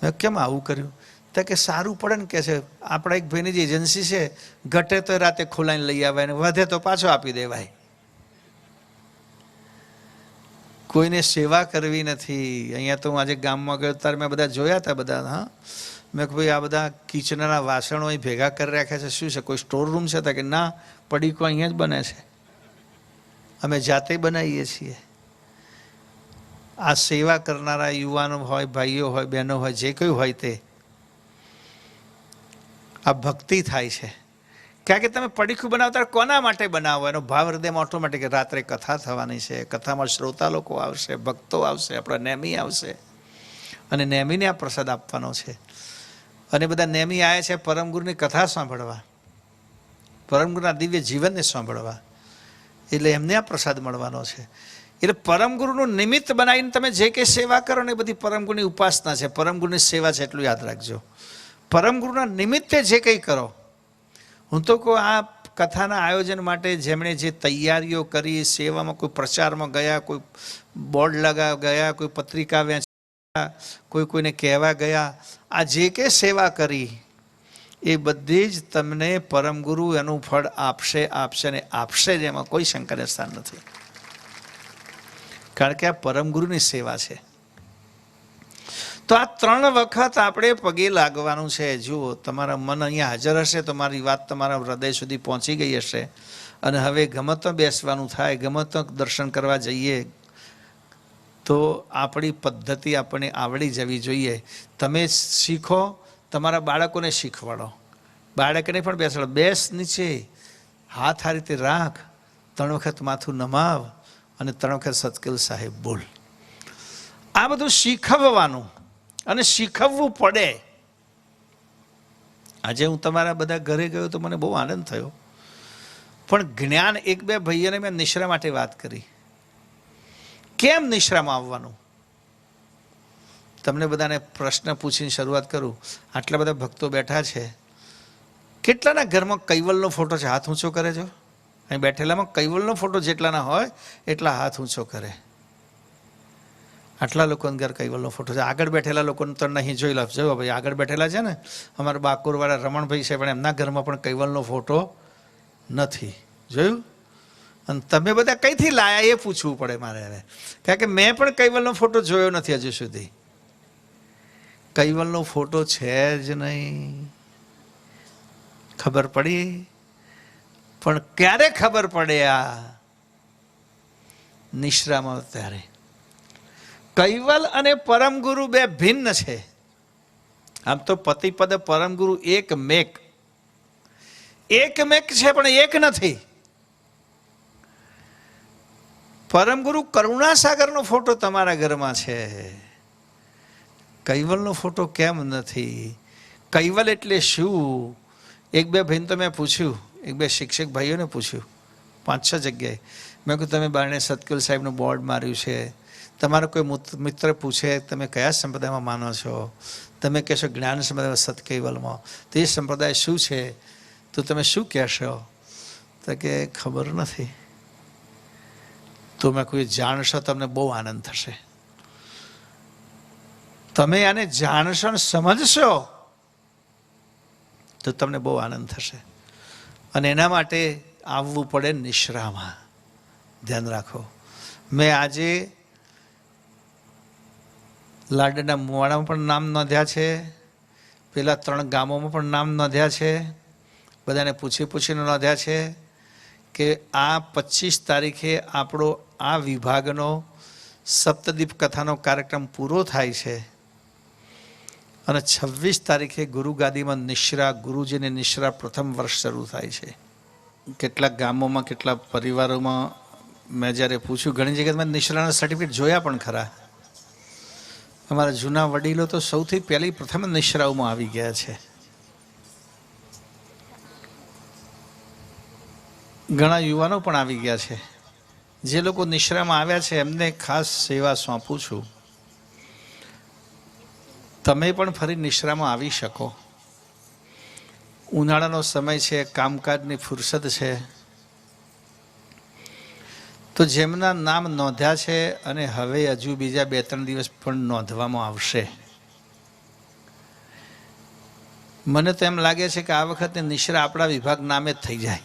મેં કેમ આવું કર્યું? તા કે સારું પડે ને, કે છે આપણા એક ભાઈની જે એજન્સી છે, ઘટે તો રાતે ખોલાઈને લઈ આવે ને વધે તો પાછો આપી દેવાય. કોઈને સેવા કરવી નથી. અહીંયા તો હું આજે ગામમાં ગયો ત્યારે મેં બધા જોયા હતા બધા. હા, મેં કહ્યું ભાઈ આ બધા કિચનના વાસણો અહીં ભેગા કરી રાખ્યા છે, શું છે કોઈ સ્ટોર રૂમ છે? કે ના, પડીકો અહીંયા જ બને છે, અમે જાતે બનાવીએ છીએ. આ સેવા કરનારા યુવાનો હોય, ભાઈઓ હોય, બહેનો હોય, જે કોઈ હોય તે, આ ભક્તિ થાય છે. કારણ કે તમે પડીકું બનાવતા કોના માટે બનાવો? એનો ભાવ હૃદયમાં ઓટોમેટિક, રાત્રે કથા થવાની છે, કથામાં શ્રોતા લોકો આવશે, ભક્તો આવશે, આપણા નેમી આવશે, અને નેમીને આ પ્રસાદ આપવાનો છે. અને બધા નેમી આવ્યા છે પરમગુરુની કથા સાંભળવા. પરમગુરુના દિવ્ય જીવનને સાંભળવા, એટલે એમને આ પ્રસાદ મળવાનો છે. એટલે પરમગુરુનું નિમિત્ત બનાવીને તમે જે કંઈ સેવા કરો ને એ બધી પરમગુરુની ઉપાસના છે, પરમગુરુની સેવા છે, એટલું યાદ રાખજો. પરમગુરુના નિમિત્તે જે કંઈ કરો, હું તો કહું આ કથાના આયોજન માટે જેમણે જે તૈયારીઓ કરી, સેવામાં કોઈ પ્રચારમાં ગયા, કોઈ બોર્ડ લગાવવા ગયા, કોઈ પત્રિકા વેચવા, કોઈને કહેવા ગયા, આ જે કંઈ સેવા કરી એ બધી જ તમને પરમગુરુ એનું ફળ આપશે ને આપશે જ, એમાં કોઈ શંકાને સ્થાન નથી. કારણ કે આ પરમગુરુની સેવા છે. તો આ 3 વખત આપણે પગે લાગવાનું છે. જુઓ, તમારા મન અહીંયા હાજર હશે તો મારી વાત તમારા હૃદય સુધી પહોંચી ગઈ હશે. અને હવે ગમે તો બેસવાનું થાય, ગમે તો દર્શન કરવા જઈએ તો આપણી પદ્ધતિ આપણને આવડી જવી જોઈએ. તમે શીખો, તમારા બાળકોને શીખવાડો. બાળકને પણ બેસાડો, બેસ નીચે, હાથ આ રીતે રાખ, 3 વખત માથું નમાવ અને 3 વખત સતકેલ સાહેબ બોલ. આ બધું શીખવવાનું અને શીખવવું પડે. આજે હું તમારા બધા ઘરે ગયો તો મને બહુ આનંદ થયો. પણ જ્ઞાન 1-2 ભાઈઓને મેં નિશ્રા માટે વાત કરી. કેમ નિશ્રામાં આવવાનું? તમને બધાને પ્રશ્ન પૂછીને શરૂઆત કરું. આટલા બધા ભક્તો બેઠા છે, કેટલાના ઘરમાં કૈવલનો ફોટો છે? હાથ ઊંચો કરે છો. અહીં બેઠેલામાં કૈવલનો ફોટો જેટલાના હોય એટલા હાથ ઊંચો કરે. આટલા લોકોના ઘર કૈવલનો ફોટો છે. આગળ બેઠેલા લોકોને તો નહીં જોઈ લો. જો ભાઈ આગળ બેઠેલા છે ને, અમારા બાકોરવાળા રમણભાઈ છે, પણ એમના ઘરમાં પણ કૈવલનો ફોટો નથી. જોયું? અને તમે બધા કઈથી લાયા એ પૂછવું પડે મારે હવે, કારણ કે મેં પણ કૈવલનો ફોટો જોયો નથી હજુ સુધી. કૈવલનો ફોટો છે જ નહીં. ખબર પડી? પણ ક્યારે ખબર પડે? આ નિશ્રામાં ત્યારે. કૈવલ અને પરમગુરુ 2 ભિન્ન છે. આમ તો પતિપદ પરમગુરુ એકમેક છે, પણ એક નથી. પરમગુરુ કરુણાસાગરનો ફોટો તમારા ઘરમાં છે, કૈવલનો ફોટો કેમ નથી? કૈવલ એટલે શું? 1-2 ભાઈને તો મેં પૂછ્યું, 1-2 શિક્ષક ભાઈઓને પૂછ્યું, 5-6 જગ્યાએ. મેં કહ્યું તમે બારણે સતકેલ સાહેબનું બોર્ડ માર્યું છે, તમારો કોઈ મિત્ર પૂછે તમે કયા સંપ્રદાયમાં માનો છો, તમે કહેશો જ્ઞાન સંપ્રદાય સતકૈવલમાં, તો એ સંપ્રદાય શું છે? તો તમે શું કહેશો? તો કે ખબર નથી. તો મેં કોઈ જાણશો તમને બહુ આનંદ થશે. તમે આને જાણશો ને સમજશો તો તમને બહુ આનંદ થશે. અને એના માટે આવવું પડે નિશ્રામાં. ધ્યાન રાખો. મેં આજે લાડના મુવાડામાં પણ નામ નોંધ્યા છે, પેલા 3 ગામોમાં પણ નામ નોંધ્યા છે, બધાને પૂછીને નોંધ્યા છે કે આ 25 તારીખે આપણો આ વિભાગનો સપ્તદીપ કથાનો કાર્યક્રમ પૂરો થાય છે અને 26 તારીખે ગુરુગાદીમાં નિશ્રા, ગુરુજીની નિશ્રા પ્રથમ વર્ષ શરૂ થાય છે. કેટલાક ગામોમાં, કેટલાક પરિવારોમાં મેં જ્યારે પૂછ્યું, ઘણી જગ્યાએ મેં નિશ્રાના સર્ટિફિકેટ જોયા પણ ખરા. અમારા જૂના વડીલો તો સૌથી પહેલી પ્રથમ નિશ્રાઓમાં આવી ગયા છે. ઘણા યુવાનો પણ આવી ગયા છે. જે લોકો નિશ્રામાં આવ્યા છે એમને ખાસ સેવા સોંપું છું. તમે પણ ફરી નિશ્રામાં આવી શકો. ઉનાળાનો સમય છે, કામકાજની ફુરસદ છે, તો જેમના નામ નોંધ્યા છે અને હવે હજુ બીજા 2-3 દિવસ પણ નોંધવામાં આવશે. મને તો એમ લાગે છે કે આ વખતે નિશ્રા આપણા વિભાગ નામે જ થઈ જાય.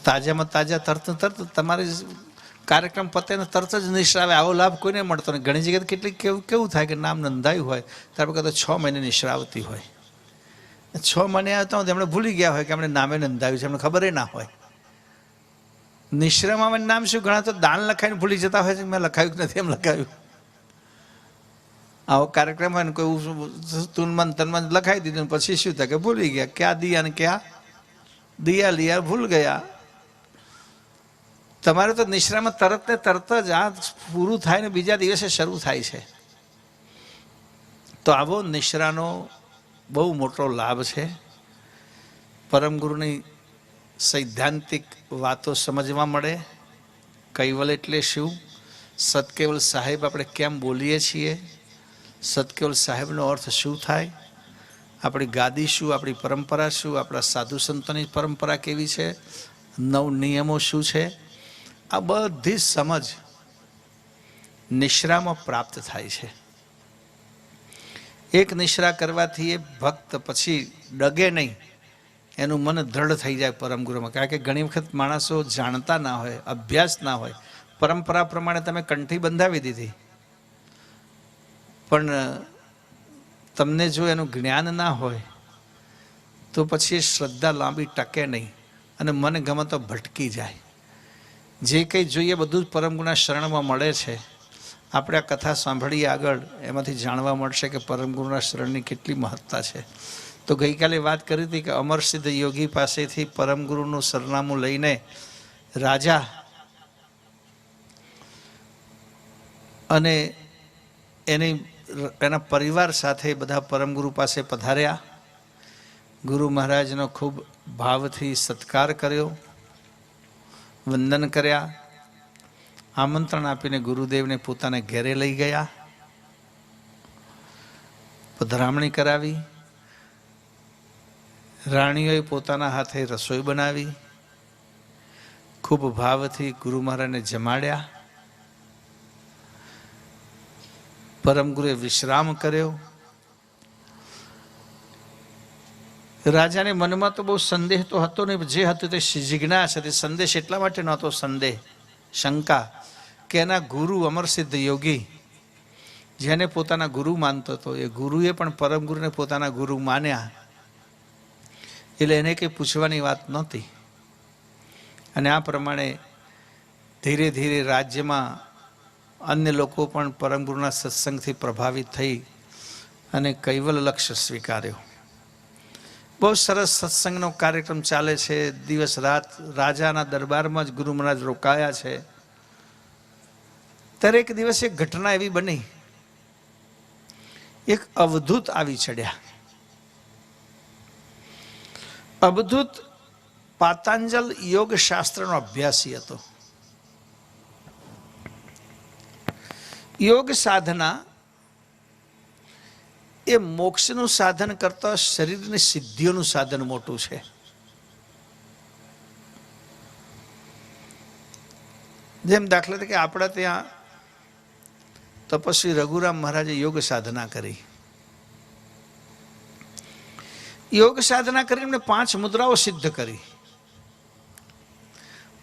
તાજામાં તાજા તરત તમારે કાર્યક્રમ પતે ને તરત જ નિશ્રા આવે. આવો લાભ કોઈને મળતો નહીં. ઘણી જગ્યાએ કેટલીક કેવું થાય કે નામ નોંધાયું હોય ત્યાર પછી 6 મહિને નિશ્રા આવતી હોય. 6 મહિને આવતા હોય એમણે ભૂલી ગયા હોય કે એમણે નામે નોંધાયું છે, એમને ખબર ના હોય. નિશ્રામાં નામ શું? ઘણા તો દાન લખાઈને ભૂલી જતા હોય છે, મેં લખાયું નથી, એમ લખાયું. આવો કાર્યક્રમ હોય ને કોઈ તુનમન તનમન લખાઈ દીધું, પછી શું થાય કે ભૂલી ગયા. ક્યાં દિયા ને ક્યાં દિયા લિયા, ભૂલ ગયા. તમારે તો નિશ્રામાં તરત ને તરત જ આ પૂરું થાય ને બીજા દિવસે શરૂ થાય છે. તો આવો નિશ્રાનો બહુ મોટો લાભ છે. પરમગુરુની સૈદ્ધાંતિક વાતો સમજવા મળે. કૈવલ એટલે શું, સતકેવલ સાહેબ આપણે કેમ બોલીએ છીએ, સતકેવલ સાહેબનો અર્થ શું થાય, આપણી ગાદી શું, આપણી પરંપરા શું, આપણા સાધુ સંતોની પરંપરા કેવી છે, નવ નિયમો શું છે, આ બધી સમજ નિશ્રામાં પ્રાપ્ત થાય છે. એક નિશ્રા કરવાથી એ ભક્ત પછી ડગે નહીં, એનું મન દ્રઢ થઈ જાય પરમગુરુમાં. કારણ કે ઘણી વખત માણસો જાણતા ના હોય, અભ્યાસ ના હોય, પરંપરા પ્રમાણે તમે કંઠી બંધાવી દીધી, પણ તમને જો એનું જ્ઞાન ના હોય તો પછી એ શ્રદ્ધા લાંબી ટકે નહીં અને મન ગમે તો ભટકી જાય. જે કંઈ જોઈએ બધું જ પરમગુરુના શરણમાં મળે છે. આપણે આ કથા સાંભળીએ આગળ, એમાંથી જાણવા મળશે કે પરમગુરુના શરણની કેટલી મહત્તા છે. તો ગઈકાલે વાત કરી હતી કે અમરસિદ્ધ યોગી પાસેથી પરમગુરુનું સરનામું લઈને રાજા અને એના પરિવાર સાથે બધા પરમગુરુ પાસે પધાર્યા. ગુરુ મહારાજનો ખૂબ ભાવથી સત્કાર કર્યો, વંદન કર્યા, આમંત્રણ આપીને ગુરુદેવને પોતાના ઘેરે લઈ ગયા, પધરામણી કરાવી. રાણીઓએ પોતાના હાથે રસોઈ બનાવી, ખૂબ ભાવથી ગુરુ મહારાજને જમાડ્યા. પરમગુરુએ વિશ્રામ કર્યો. રાજાને મનમાં તો બહુ સંદેહ તો હતો ને, જે હતું તે જિજ્ઞાસા હતી. સંદેશ એટલા માટે નહોતો, સંદેહ શંકા કે એના ગુરુ અમરસિદ્ધ યોગી જેને પોતાના ગુરુ માનતો હતો, એ ગુરુએ પણ પરમગુરુને પોતાના ગુરુ માન્યા, એટલે એને કંઈ પૂછવાની વાત નહોતી. અને આ પ્રમાણે ધીરે ધીરે રાજ્યમાં અન્ય લોકો પણ પરમગુરુના સત્સંગથી પ્રભાવિત થઈ અને કૈવલ લક્ષ્ય સ્વીકાર્યો. બહુ સરસ સત્સંગનો કાર્યક્રમ ચાલે છે. દિવસ રાત રાજાના દરબારમાં જ ગુરુ મહારાજ રોકાયા છે. ત્યારે એક દિવસ એક ઘટના એવી બની, એક અવધૂત આવી ચડ્યા. અવધૂત પાતાંજલ યોગ શાસ્ત્રનો અભ્યાસી હતો. યોગ સાધના એ મોક્ષનું સાધન કરતા શરીરની સિદ્ધિઓનું સાધન મોટું છે. જેમ દાખલા તરીકે આપણા ત્યાં તપસ્વી રઘુરામ મહારાજે યોગ સાધના કરી. યોગ સાધના કરીને એમણે 5 મુદ્રાઓ સિદ્ધ કરી.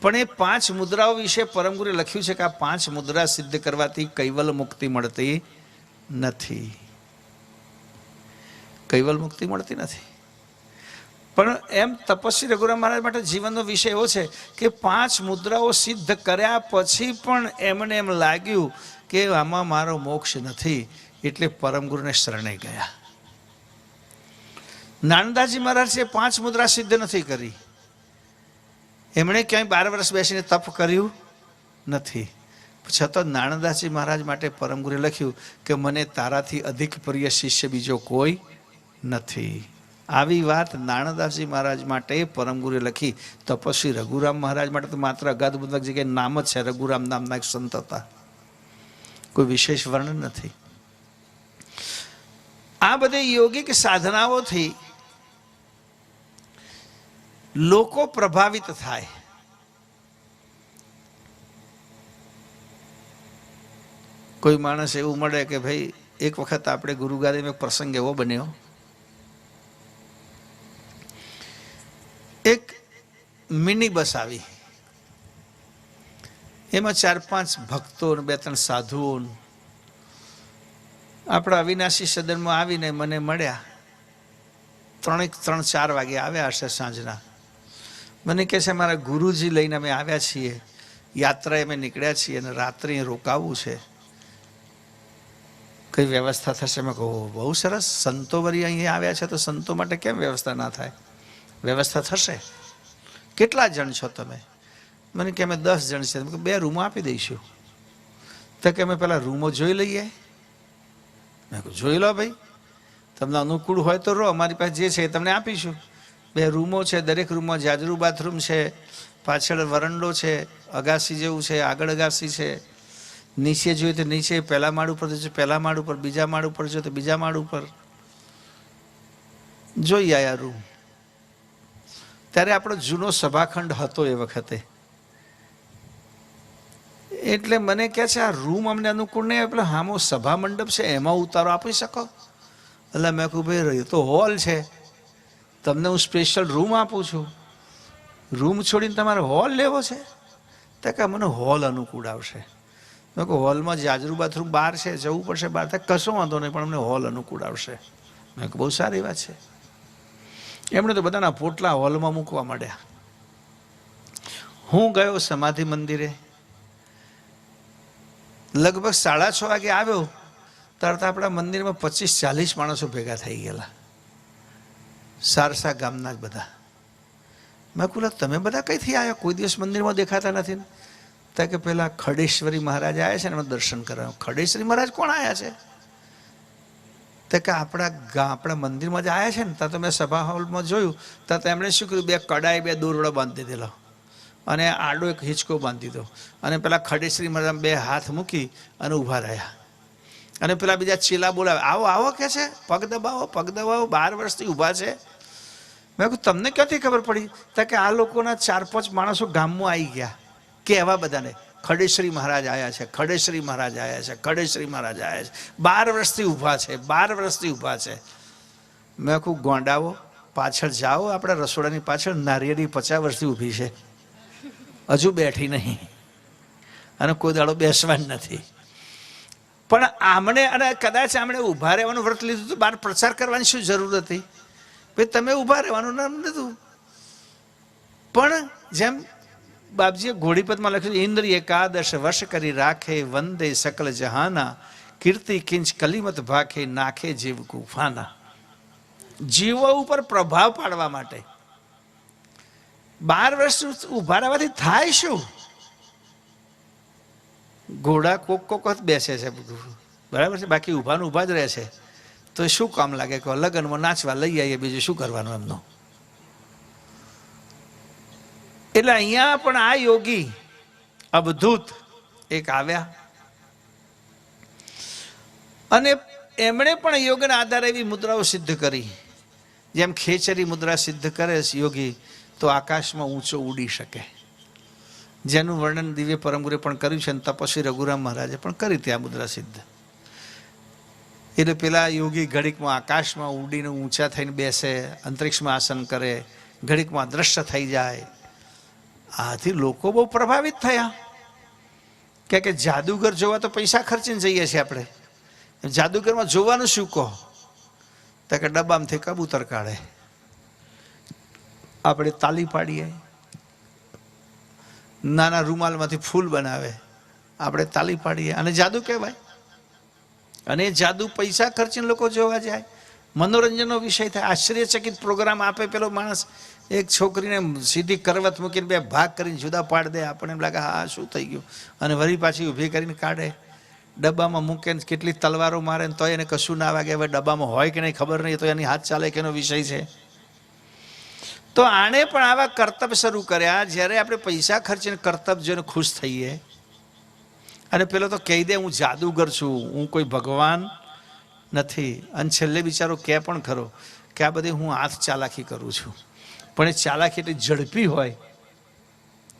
પણ એ 5 મુદ્રાઓ વિશે પરમગુરુએ લખ્યું છે કે આ 5 મુદ્રા સિદ્ધ કરવાથી કૈવલ મુક્તિ મળતી નથી. કૈવલ મુક્તિ મળતી નથી. પણ એમ તપસ્વી રઘુરામ મહારાજ માટે જીવનનો વિષય એવો છે કે 5 મુદ્રાઓ સિદ્ધ કર્યા પછી પણ એમને એમ લાગ્યું કે આમાં મારો મોક્ષ નથી, એટલે પરમગુરુને શરણે ગયા. નાનદાજી મહારાજે 5 મુદ્રા સિદ્ધ નથી કરી. એમણે ક્યાંય 12 વર્ષ બેસીને તપ કર્યું નથી. છતાં નાનદાસજી મહારાજ માટે પરમગુરુએ લખ્યું કે મને તારાથી અધિક પ્રિય શિષ્ય બીજો કોઈ નથી. આવી વાત નાનદાસજી મહારાજ માટે પરમગુરુએ લખી. તપસ્વી રઘુરામ મહારાજ માટે તો માત્ર અગાધબુદ્ધક જગ્યાએ નામ જ છે. રઘુરામ નામના એક સંત હતા, કોઈ વિશેષ વર્ણન નથી. આ બધી યોગિક સાધનાઓથી લોકો પ્રભાવિત થાય. કોઈ માણસ એવું મળે કે ભાઈ એક વખત આપણે ગુરુગાદીમાં એક પ્રસંગ એવો બન્યો, એક મિની બસ આવી, એમાં 4-5 ભક્તો, 2-3 સાધુઓ આપણા અવિનાશી સદનમાં આવીને મને મળ્યા. 3-4 વાગે આવ્યા હશે સાંજના. મને કહે છે મારા ગુરુજી લઈને અમે આવ્યા છીએ, યાત્રાએ અમે નીકળ્યા છીએ અને રાત્રે રોકાવું છે, કઈ વ્યવસ્થા થશે? મેં કહું બહુ સરસ, સંતો વળી અહીંયા આવ્યા છે તો સંતો માટે કેમ વ્યવસ્થા ના થાય? વ્યવસ્થા થશે. કેટલા જણ છો તમે? મને કે અમે 10 જણ છે. 2 રૂમો આપી દઈશું. તો કે અમે પેલા રૂમો જોઈ લઈએ. મેં કહું જોઈ લો ભાઈ, તમને અનુકૂળ હોય તો રહો, અમારી પાસે જે છે એ તમને આપીશું. 2 રૂમો છે, દરેક રૂમમાં જાજરૂ બાથરૂમ છે, પાછળ વરંડો છે, અગાસી જેવું છે, આગળ અગાસી છે, નીચે જોઈએ તો નીચે, પહેલા માળ ઉપર તો પહેલા માળ ઉપર, બીજા માળ ઉપર જોઈએ તો બીજા માળ ઉપર. જોઈ આયા રૂમ. ત્યારે આપણો જૂનો સભાખંડ હતો એ વખતે. એટલે મને કહે છે આ રૂમ અમને અનુકૂળ નહીં, એટલે હામો સભા મંડપ છે એમાં ઉતારો આપી શકો? એટલે મેં કહું ભાઈ એ તો હોલ છે, તમને હું સ્પેશિયલ રૂમ આપું છું, રૂમ છોડીને તમારે હોલ લેવો છે? તો કે મને હોલ અનુકૂળ આવશે. મેં કહું હોલમાં જાજરૂ બાથરૂમ બહાર છે, જવું પડશે બહાર. તો કશો વાંધો નહીં, પણ અમને હોલ અનુકૂળ આવશે. મેં કહું બહુ સારી વાત છે. એમણે તો બધાના પોટલા હોલમાં મૂકવા માંડ્યા. હું ગયો સમાધિ મંદિરે, લગભગ 6:30 વાગે આવ્યો, તરત આપણા મંદિરમાં 25-40 માણસો ભેગા થઈ ગયેલા, સારસા ગામના જ બધા. મેં કહું તમે બધા કઈથી આવ્યા, કોઈ દિવસ મંદિરમાં દેખાતા નથી? તો કે પેલા ખડેશ્વરી મહારાજ આવ્યા છે ને એમાં દર્શન કરવા. ખડેશ્વરી મહારાજ કોણ આવ્યા છે? તો કે આપણા મંદિરમાં જ આવ્યા છે ને. ત્યાં તો મેં સભા હોલમાં જોયું, ત્યાં તો એમણે શું કર્યું, 2 કડાઈ 2 દોરડા બાંધી દીધેલો અને આડો એક હિંચકો બાંધી દીધો, અને પેલા ખડેશ્વરી મહારાજ 2 હાથ મૂકી અને ઊભા રહ્યા. અને પેલા બીજા ચેલા બોલાવે, આવો આવો કે છે, પગ દબાવો પગ દબાવો. 12 વર્ષથી ઊભા છે. મેં કહ્યું તમને ક્યાંથી ખબર પડી? તો કે આ લોકોના 4-5 માણસો ગામમાં આવી ગયા કહેવા બધાને, ખડેશ્વરી મહારાજ આવ્યા છે, ખડેશ્વરી મહારાજ આવ્યા છે, ખડેશ્વરી મહારાજ આવ્યા છે. 12 વર્ષથી ઊભા છે, 12 વર્ષથી ઊભા છે. મેં કહું ગોંડાવો, પાછળ જાઓ, આપણા રસોડાની પાછળ નારિયેળી 50 વર્ષથી ઊભી છે, હજુ બેઠી નહીં, અને કોઈ દાડો બેસવાની નથી. પણ આમણે, અને કદાચ આમણે ઊભા રહેવાનું વ્રત લીધું તો બહાર પ્રચાર કરવાની શું જરૂર હતી? ભાઈ તમે ઊભા રહેવાનું નામ લીધું. પણ જેમ બાપજીએ ઘોડીપદમાં લખ્યું, ઇન્દ્ર 11 વર્ષ કરી રાખે, વંદે સકલ જહાના, કીર્તિ કિંચ કલિમત ભાખે, નાખે જીવ ગુફાના. જીવો ઉપર પ્રભાવ પાડવા માટે 12 વર્ષ ઊભા રહેવાથી થાય શું? ઘોડા કોક જ બેસે છે, બરાબર છે, બાકી ઊભાનું ઊભા જ રહે છે. તો શું કામ લાગે કે લગ્નમાં નાચવા લઈ આવીએ, બીજું શું કરવાનું એમનું? એટલે અહીંયા પણ આ યોગી અવધૂત એક આવ્યા, અને એમણે પણ યોગના આધારે એવી મુદ્રાઓ સિદ્ધ કરી. જેમ ખેચરી મુદ્રા સિદ્ધ કરે યોગી તો આકાશમાં ઊંચો ઉડી શકે, જેનું વર્ણન દિવ્ય પરમગુરુએ પણ કર્યું છે, અને તપસ્વી રઘુરામ મહારાજે પણ કરી ત્યાં મુદ્રા સિદ્ધ. એટલે પેલા યોગી ઘડીકમાં આકાશમાં ઉડીને ઊંચા થઈને બેસે, અંતરિક્ષમાં આસન કરે, ઘડીકમાં દ્રશ્ય થઈ જાય. આથી લોકો બહુ પ્રભાવિત થયા કે જાદુગર જોવા તો પૈસા ખર્ચીને જઈએ છીએ આપણે, જાદુગરમાં જોવાનું શું કહો? તો કે ડબ્બામાંથી કબૂતર કાઢે, આપણે તાલી પાડીએ, નાના રૂમાલમાંથી ફૂલ બનાવે, આપણે તાલી પાડીએ, અને જાદુ કહેવાય. અને એ જાદુ પૈસા ખર્ચીને લોકો જોવા જાય, મનોરંજનનો વિષય થાય. આશ્ચર્યચકિત પ્રોગ્રામ આપે પેલો માણસ, એક છોકરીને સીધી કરવત મૂકીને 2 ભાગ કરીને જુદા પાડી દે. આપણને એમ લાગે હા શું થઈ ગયું, અને વળી પાછી ઊભી કરીને કાઢે, ડબ્બામાં મૂકે, કેટલી તલવારો મારે, તો એને કશું ના વાગે. હવે ડબ્બામાં હોય કે નહીં ખબર નહીં, તો એની હાથ ચાલે કે એનો વિષય છે. તો આણે પણ આવા કરતબ શરૂ કર્યા. જ્યારે આપણે પૈસા ખર્ચીને કરતબ જોઈને ખુશ થઈએ, અને પેલો તો કહી દે હું જાદુગર છું, હું કોઈ ભગવાન નથી, અને છેલ્લે બિચારો કહે પણ ખરો કે આ બધી હું હાથ ચાલાકી કરું છું. પણ એ ચાલાકી એટલી ઝડપી હોય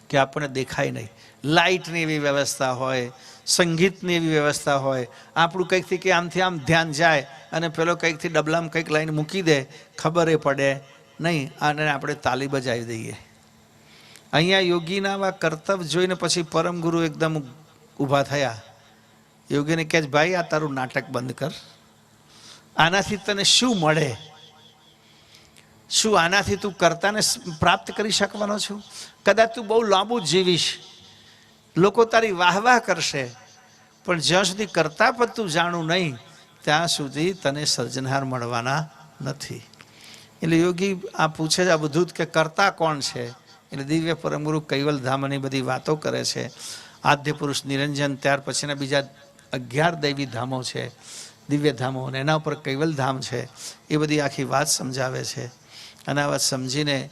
કે આપણને દેખાય નહીં. લાઇટની એવી વ્યવસ્થા હોય, સંગીતની એવી વ્યવસ્થા હોય, આપણું કંઈકથી કે આમથી આમ ધ્યાન જાય, અને પેલો કંઈકથી ડબલામાં કંઈક લાઈન મૂકી દે, ખબર એ પડે નહીં, અને આપણે તાલી બજાવી દઈએ. અહીંયા યોગીના આવા કરતબ જોઈને પછી પરમગુરુ એકદમ ઊભા થયા. યોગીને કહે છે ભાઈ આ તારું નાટક બંધ કર, આનાથી તને શું મળે? શું આનાથી તું કર્તાને પ્રાપ્ત કરી શકવાનો છું? કદાચ તું બહુ લાંબુ જીવીશ, લોકો તારી વાહ વાહ કરશે, પણ જ્યાં સુધી કર્તા પદ તું જાણું નહીં ત્યાં સુધી તને સર્જનહાર મળવાના નથી. એટલે યોગી આ પૂછે છે અવધૂત કે કર્તા કોણ છે? એટલે દિવ્ય પરમગુરુ કૈવલ ધામની બધી વાતો કરે છે. આદ્ય પુરુષ નિરંજન, ત્યાર પછીના બીજા 11 દૈવી ધામો છે, દિવ્ય ધામો, અને એના ઉપર કૈવલ ધામ છે. એ બધી આખી વાત સમજાવે છે અને આ વાત સમજીને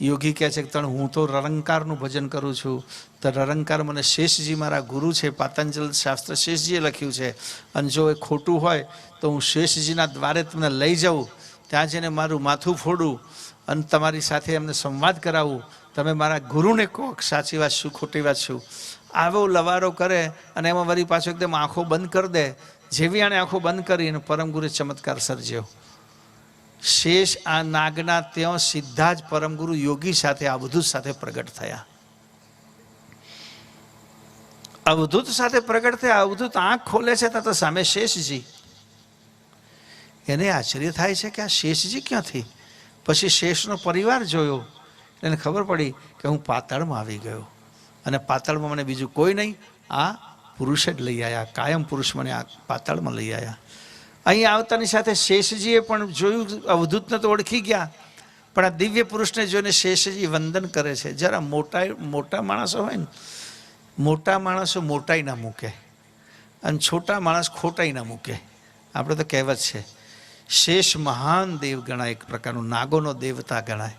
યોગી કહે છે કે તણ હું તો રરંકારનું ભજન કરું છું, તો રરંકાર મને શેષજી મારા ગુરુ છે, પાતંજલ શાસ્ત્ર શેષજીએ લખ્યું છે, અને જો એ ખોટું હોય તો હું શેષજીના દ્વારે તમને લઈ જાઉં, ત્યાં જઈને મારું માથું ફોડું અને તમારી સાથે એમને સંવાદ કરાવું, તમે મારા ગુરુને કહો સાચી વાત શું ખોટી વાત શું. આવો લવારો કરે અને એમાં વળી પાછો એકદમ આંખો બંધ કરી દે. જેવી આણે આંખો બંધ કરી અને પરમગુરુએ ચમત્કાર સર્જ્યો. શેષ આ નાગના ત્યાં સીધા જ પરમગુરુ યોગી સાથે અવધૂત સાથે પ્રગટ થયા. અવધૂત સાથે પ્રગટ થયા. અવધૂત આંખ ખોલે છે ત્યાં તો સામે શેષજી. એને આશ્ચર્ય થાય છે કે આ શેષજી ક્યાંથી. પછી શેષનો પરિવાર જોયો, એને ખબર પડી કે હું પાતાળમાં આવી ગયો, અને પાતાળમાં મને બીજું કોઈ નહીં, આ પુરુષ જ લઈ આવ્યા, કાયમ પુરુષ મને આ પાતાળમાં લઈ આવ્યા. અહીં આવતાની સાથે શેષજીએ પણ જોયું, અવધૂતને તો ઓળખી ગયા, પણ આ દિવ્ય પુરુષને જોઈને શેષજી વંદન કરે છે. જરા મોટા માણસો હોય ને, મોટા માણસો મોટાઈ ના મૂકે અને છોટા માણસ ખોટાઈ ના મૂકે. આપણે તો કહેવત છે. શેષ મહાન દેવ ગણાય, એક પ્રકારનો નાગોનો દેવતા ગણાય.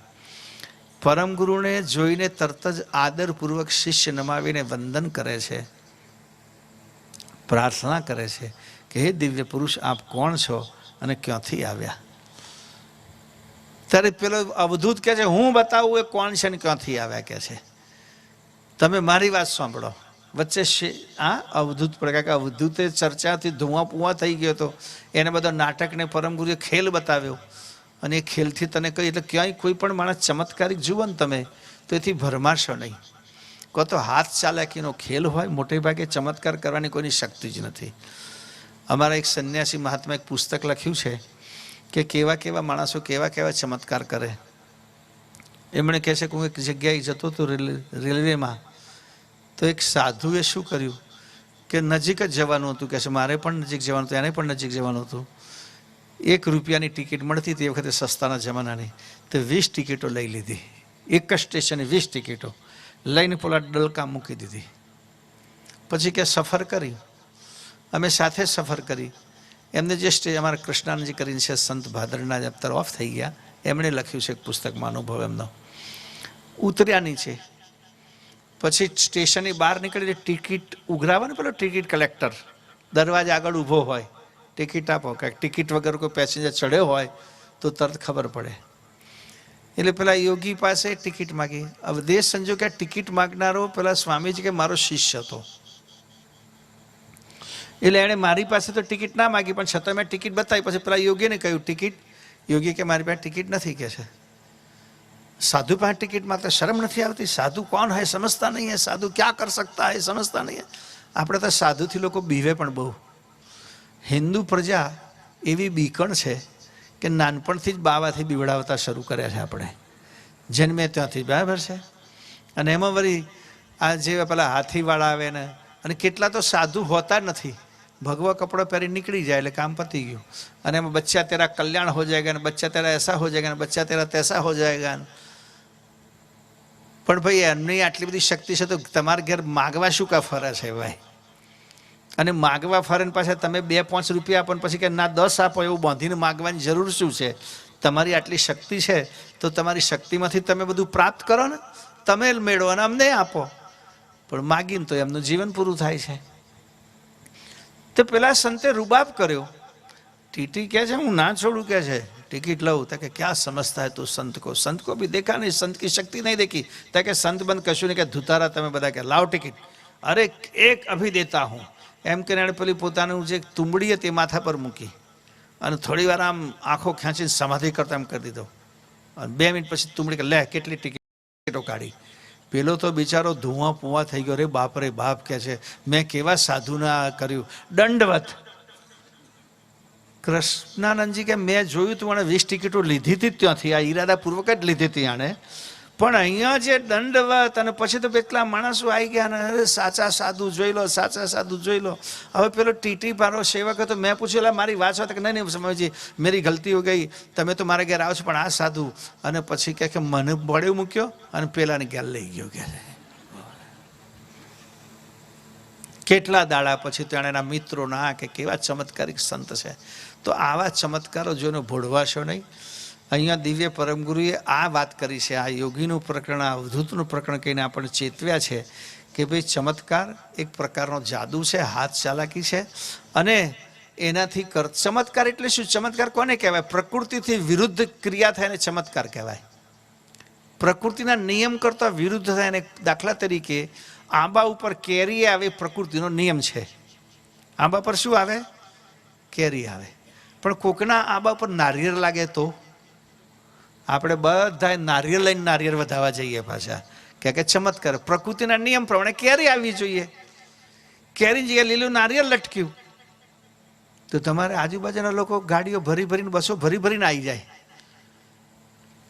પરમ ગુરુને જોઈને તરત જ આદરપૂર્વક શિષ્ય નમાવીને વંદન કરે છે, પ્રાર્થના કરે છે કે હે દિવ્ય પુરુષ આપ કોણ છો અને ક્યાંથી આવ્યા. ત્યારે પેલો અવધૂત કહે છે હું બતાવું એ કોણ છે ને ક્યાંથી આવ્યા કે છે, તમે મારી વાત સાંભળો. વચ્ચે અવધૂત પડે કે અવધૂતે ચર્ચાથી ધુઆ પુઆ થઈ ગયો હતો, એને બધા નાટકને પરમગુરુએ ખેલ બતાવ્યો, અને એ ખેલથી તને કહી એટલે ક્યાંય કોઈ પણ માણસ ચમત્કારિક જુઓ ને તમે તો એથી ભરમાશો નહીં. કહો તો હાથ ચાલાકીનો ખેલ હોય, મોટે ભાગે ચમત્કાર કરવાની કોઈની શક્તિ જ નથી. અમારા એક સંન્યાસી મહાત્મા એક પુસ્તક લખ્યું છે કે કેવા કેવા માણસો કેવા કેવા ચમત્કાર કરે. એમણે કહે છે કે હું એક જગ્યાએ જતો હતો રેલવેમાં, તો એક સાધુએ શું કર્યું કે નજીક જ જવાનું હતું, કહે છે મારે પણ નજીક જવાનું હતું, એને પણ નજીક જવાનું હતું. 1 રૂપિયાની ટિકિટ મળતી તે વખતે સસ્તાના જમાનાની, તો 20 ટિકિટો લઈ લીધી. એક જ સ્ટેશને 20 ટિકિટો લઈને પેલા ડલકા મૂકી દીધી. પછી કે સફર કરી, અમે સાથે સફર કરી. એમને જે અમારા કૃષ્ણાનંદજી કરીને છે સંત ભાદરના ચેપ્ટર ઓફ થઈ ગયા, એમણે લખ્યું છે એક પુસ્તકમાં અનુભવ એમનો. ઉતર્યા નીચે, પછી સ્ટેશનની બહાર નીકળી ટિકિટ ઉઘરાવે ને પેલો ટિકિટ કલેક્ટર દરવાજા આગળ ઊભો હોય, ટિકિટ આપો. કે ટિકિટ વગર કોઈ પેસેન્જર ચડ્યો હોય તો તરત ખબર પડે. એટલે પેલા યોગી પાસે ટિકિટ માગી. હવે દેશ સંજોગ કે ટિકિટ માગનારો પેલા સ્વામીજી કે મારો શિષ્ય હતો, એટલે એણે મારી પાસે તો ટિકિટ ના માગી, પણ છતાં મેં ટિકિટ બતાવી. પછી પેલા યોગીને કહ્યું ટિકિટ. યોગી કે મારી પાસે ટિકિટ નથી કે છે. સાધુ પાસે ટિકિટ માત્ર શરમ નથી આવતી? સાધુ કોણ હૈ સમજતા નહીં હૈ, સાધુ ક્યાં કર સકતા હૈ સમજતા નહીં હૈ. આપણે તો સાધુથી લોકો બીવે પણ બહુ. હિન્દુ પ્રજા એવી બીકણ છે કે નાનપણથી જ બાવાથી બીવડાવતા શરૂ કર્યા છે આપણે, જન્મે ત્યાંથી, બરાબર છે. અને એમાં વળી આ જે પેલા હાથીવાળા આવે ને, અને કેટલા તો સાધુ હોતા નથી, ભગવા કપડો પહેરી નીકળી જાય એટલે કામ પતી ગયું. અને એમાં બચ્ચા તેરા કલ્યાણ હો જાયગા, ને બચ્ચા તેરા એસા હો જાયગા, ને બચ્ચા તેરા તૈસા હો જાયગા. પણ ભાઈ એમની આટલી બધી શક્તિ છે તો તમારા ઘેર માગવા શું કા ફરે છે ભાઈ? અને માગવા ફરે ને પાછા તમે 2-5 રૂપિયા આપો ને પછી કે ના 10 આપો, એવું બાંધીને માગવાની જરૂર શું છે? તમારી આટલી શક્તિ છે તો તમારી શક્તિમાંથી તમે બધું પ્રાપ્ત કરો ને, તમે મેળવો અને અમને આપો. પણ માગીને તો એમનું જીવન પૂરું થાય છે. તો પેલા સંતે રૂબાબ કર્યો. ટીટી કહે છે હું ના છોડું કે છે, ટિકિટ લઉં. તો કે ક્યાં સમજતા હે તું સંત કો ભી દેખા નહીં, સંત કી શક્તિ નહીં દેખી. તો કે સંત બંધ કશું નહીં, કે ધુતારા તમે બધા કે લાવ ટિકિટ. અરે એક અભી દેતા હું એમ કે એણે પેલી પોતાનું જે તુંબડી હતી માથા પર મૂકી અને થોડી વાર આમ આંખો ખેંચીને સમાધિ કરતા એમ કરી દીધો. અને 2 મિનિટ પછી તુંબડી કે લે કેટલી ટિકિટો કાઢી. પેલો તો બિચારો ધુઆ પુઆ થઈ ગયો. રે બાપ રે બાપ કે છે મેં કેવા સાધુના કર્યું, દંડવત. કૃષ્ણાનંદજી કે મેં જોયું તું આણે 20 ટિકિટો લીધી હતી ત્યાંથી, આ ઈરાદાપૂર્વક જ લીધી હતી આણે, પણ અહીંયા જે દંડવત. અને પછી તો કેટલા માણસો આવી ગયા ને સાચા સાધુ જોઈ લો, સાચા સાધુ જોઈ લો. હવે પેલો ટીટી મારો સેવક હતો, મેં પૂછ્યું મારી વાત વાત કે નહીં સમજી મેરી ગલતી હો ગઈ, તમે તો મારા ઘેર આવો છો, પણ આ સાધુ. અને પછી કે મને બળ્યો મૂક્યો અને પેલાને ઘેર લઈ ગયો. કે કેટલા દાડા પછી તો એના મિત્રોના કે કેવા ચમત્કારિક સંત છે. તો આવા ચમત્કારો જોઈને ભોળવાશો નહીં. અહીંયા દિવ્ય પરમગુરુએ આ વાત કરી છે, આ યોગીનું પ્રકરણ, આ અવધૂતનું પ્રકરણ કહીને આપણને ચેતવ્યા છે કે ભાઈ ચમત્કાર એક પ્રકારનો જાદુ છે, હાથ ચાલાકી છે. અને એનાથી ચમત્કાર એટલે શું? ચમત્કાર કોને કહેવાય? પ્રકૃતિથી વિરુદ્ધ ક્રિયા થાય એને ચમત્કાર કહેવાય. પ્રકૃતિના નિયમ કરતાં વિરુદ્ધ થાય એને, દાખલા તરીકે આંબા ઉપર કેરી આવે, પ્રકૃતિનો નિયમ છે. આંબા પર શું આવે? કેરી આવે. પણ કોકના આંબા પર નારિયેળ લાગે તો આપણે બધા નારિયેળ લઈને નારિયેળ વધારવા જઈએ પાછા, કે ચમત્કાર. પ્રકૃતિના નિયમ પ્રમાણે કેરી આવવી જોઈએ, કેરી જગ્યાએ લીલું નારિયેળ લટક્યું તો તમારે આજુબાજુના લોકો ગાડીઓ ભરી ભરીને, બસો ભરી ભરીને આવી જાય.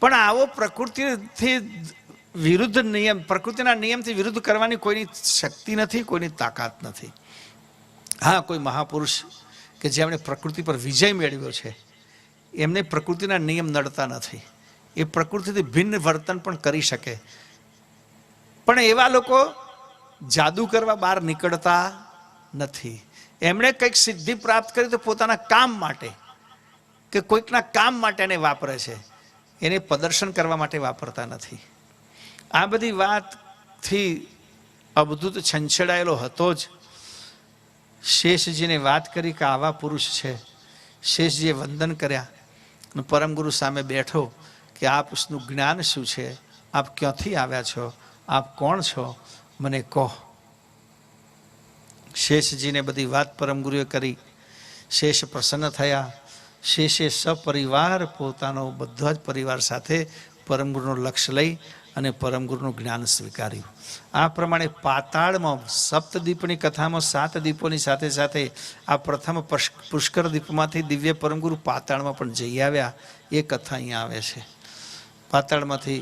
પણ આવો પ્રકૃતિથી વિરુદ્ધ નિયમ, પ્રકૃતિના નિયમથી વિરુદ્ધ કરવાની કોઈની શક્તિ નથી, કોઈની તાકાત નથી. હા, કોઈ મહાપુરુષ કે જેમણે પ્રકૃતિ પર વિજય મેળવ્યો છે એમને પ્રકૃતિના નિયમ નડતા નથી, એ પ્રકૃતિથી ભિન્ન વર્તન પણ કરી શકે. પણ એવા લોકો જાદુ કરવા બહાર નીકળતા નથી. એમણે કંઈક સિદ્ધિ પ્રાપ્ત કરી તો પોતાના કામ માટે કે કોઈકના કામ માટે એને વાપરે છે, એને પ્રદર્શન કરવા માટે વાપરતા નથી. આ બધી વાતથી અવધૂત છંછેડાયેલો હતો જ. શેષજીને વાત કરી કે આવા પુરુષ છે. શેષજીએ વંદન કર્યા, પરમગુરુ સામે બેઠો કે આપનું જ્ઞાન શું છે? આપ ક્યાંથી આવ્યા છો? આપ કોણ છો? મને કહો. શેષજીને બધી વાત પરમગુરુએ કરી. શેષ પ્રસન્ન થયા. શેષે સપરિવાર પોતાનો બધા જ પરિવાર સાથે પરમગુરુનું લક્ષ્ય લઈ અને પરમગુરુનું જ્ઞાન સ્વીકાર્યું. આ પ્રમાણે પાતાળમાં સપ્તદીપની કથામાં 7 દીપોની સાથે સાથે આ પ્રથમ પુષ્કર દીપમાંથી દિવ્ય પરમગુરુ પાતાળમાં પણ જઈ આવ્યા. એ કથા અહીંયા આવે છે. પાતાળમાંથી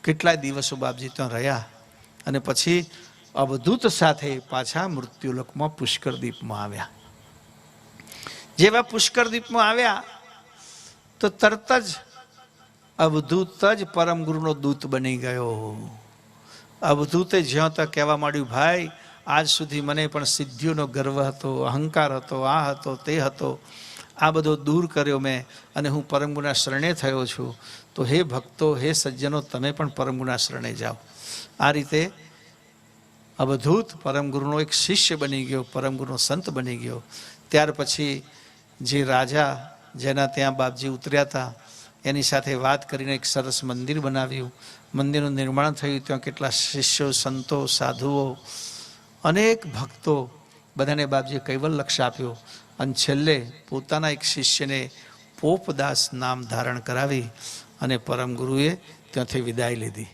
કેટલાય દિવસો બાપજી ત્યાં રહ્યા અને પછી અવધૂત સાથે પાછા મૃત્યુલોકમાં પુષ્કર દીપમાં આવ્યા. જેવા પુષ્કર દીપમાં આવ્યા તો તરત જ અવધૂત જ પરમગુરુનો દૂત બની ગયો. અવધૂતે જ્યાં ત્યાં કહેવા માંડ્યું, ભાઈ આજ સુધી મને પણ સિદ્ધિઓનો ગર્વ હતો, અહંકાર હતો, આ હતો, તે હતો, આ બધો દૂર કર્યો મેં અને હું પરમગુરુના શરણે થયો છું. તો હે ભક્તો, હે સજ્જનો, તમે પણ પરમગુરુના શરણે જાઓ. આ રીતે અવધૂત પરમગુરુનો એક શિષ્ય બની ગયો, પરમગુરુનો સંત બની ગયો. ત્યાર પછી જે રાજા જેના ત્યાં બાપજી ઉતર્યા હતા એની સાથે વાત કરીને એક સરસ મંદિર બનાવ્યું. મંદિરનું નિર્માણ થયું. ત્યાં કેટલા શિષ્યો, સંતો, સાધુઓ, અનેક ભક્તો, બધાને બાપજીએ કૈવલ લક્ષ્ય આપ્યો. અને છેલ્લે પોતાના એક શિષ્યને પોપદાસ નામ ધારણ કરાવી અને પરમગુરુએ ત્યાંથી વિદાય લીધી.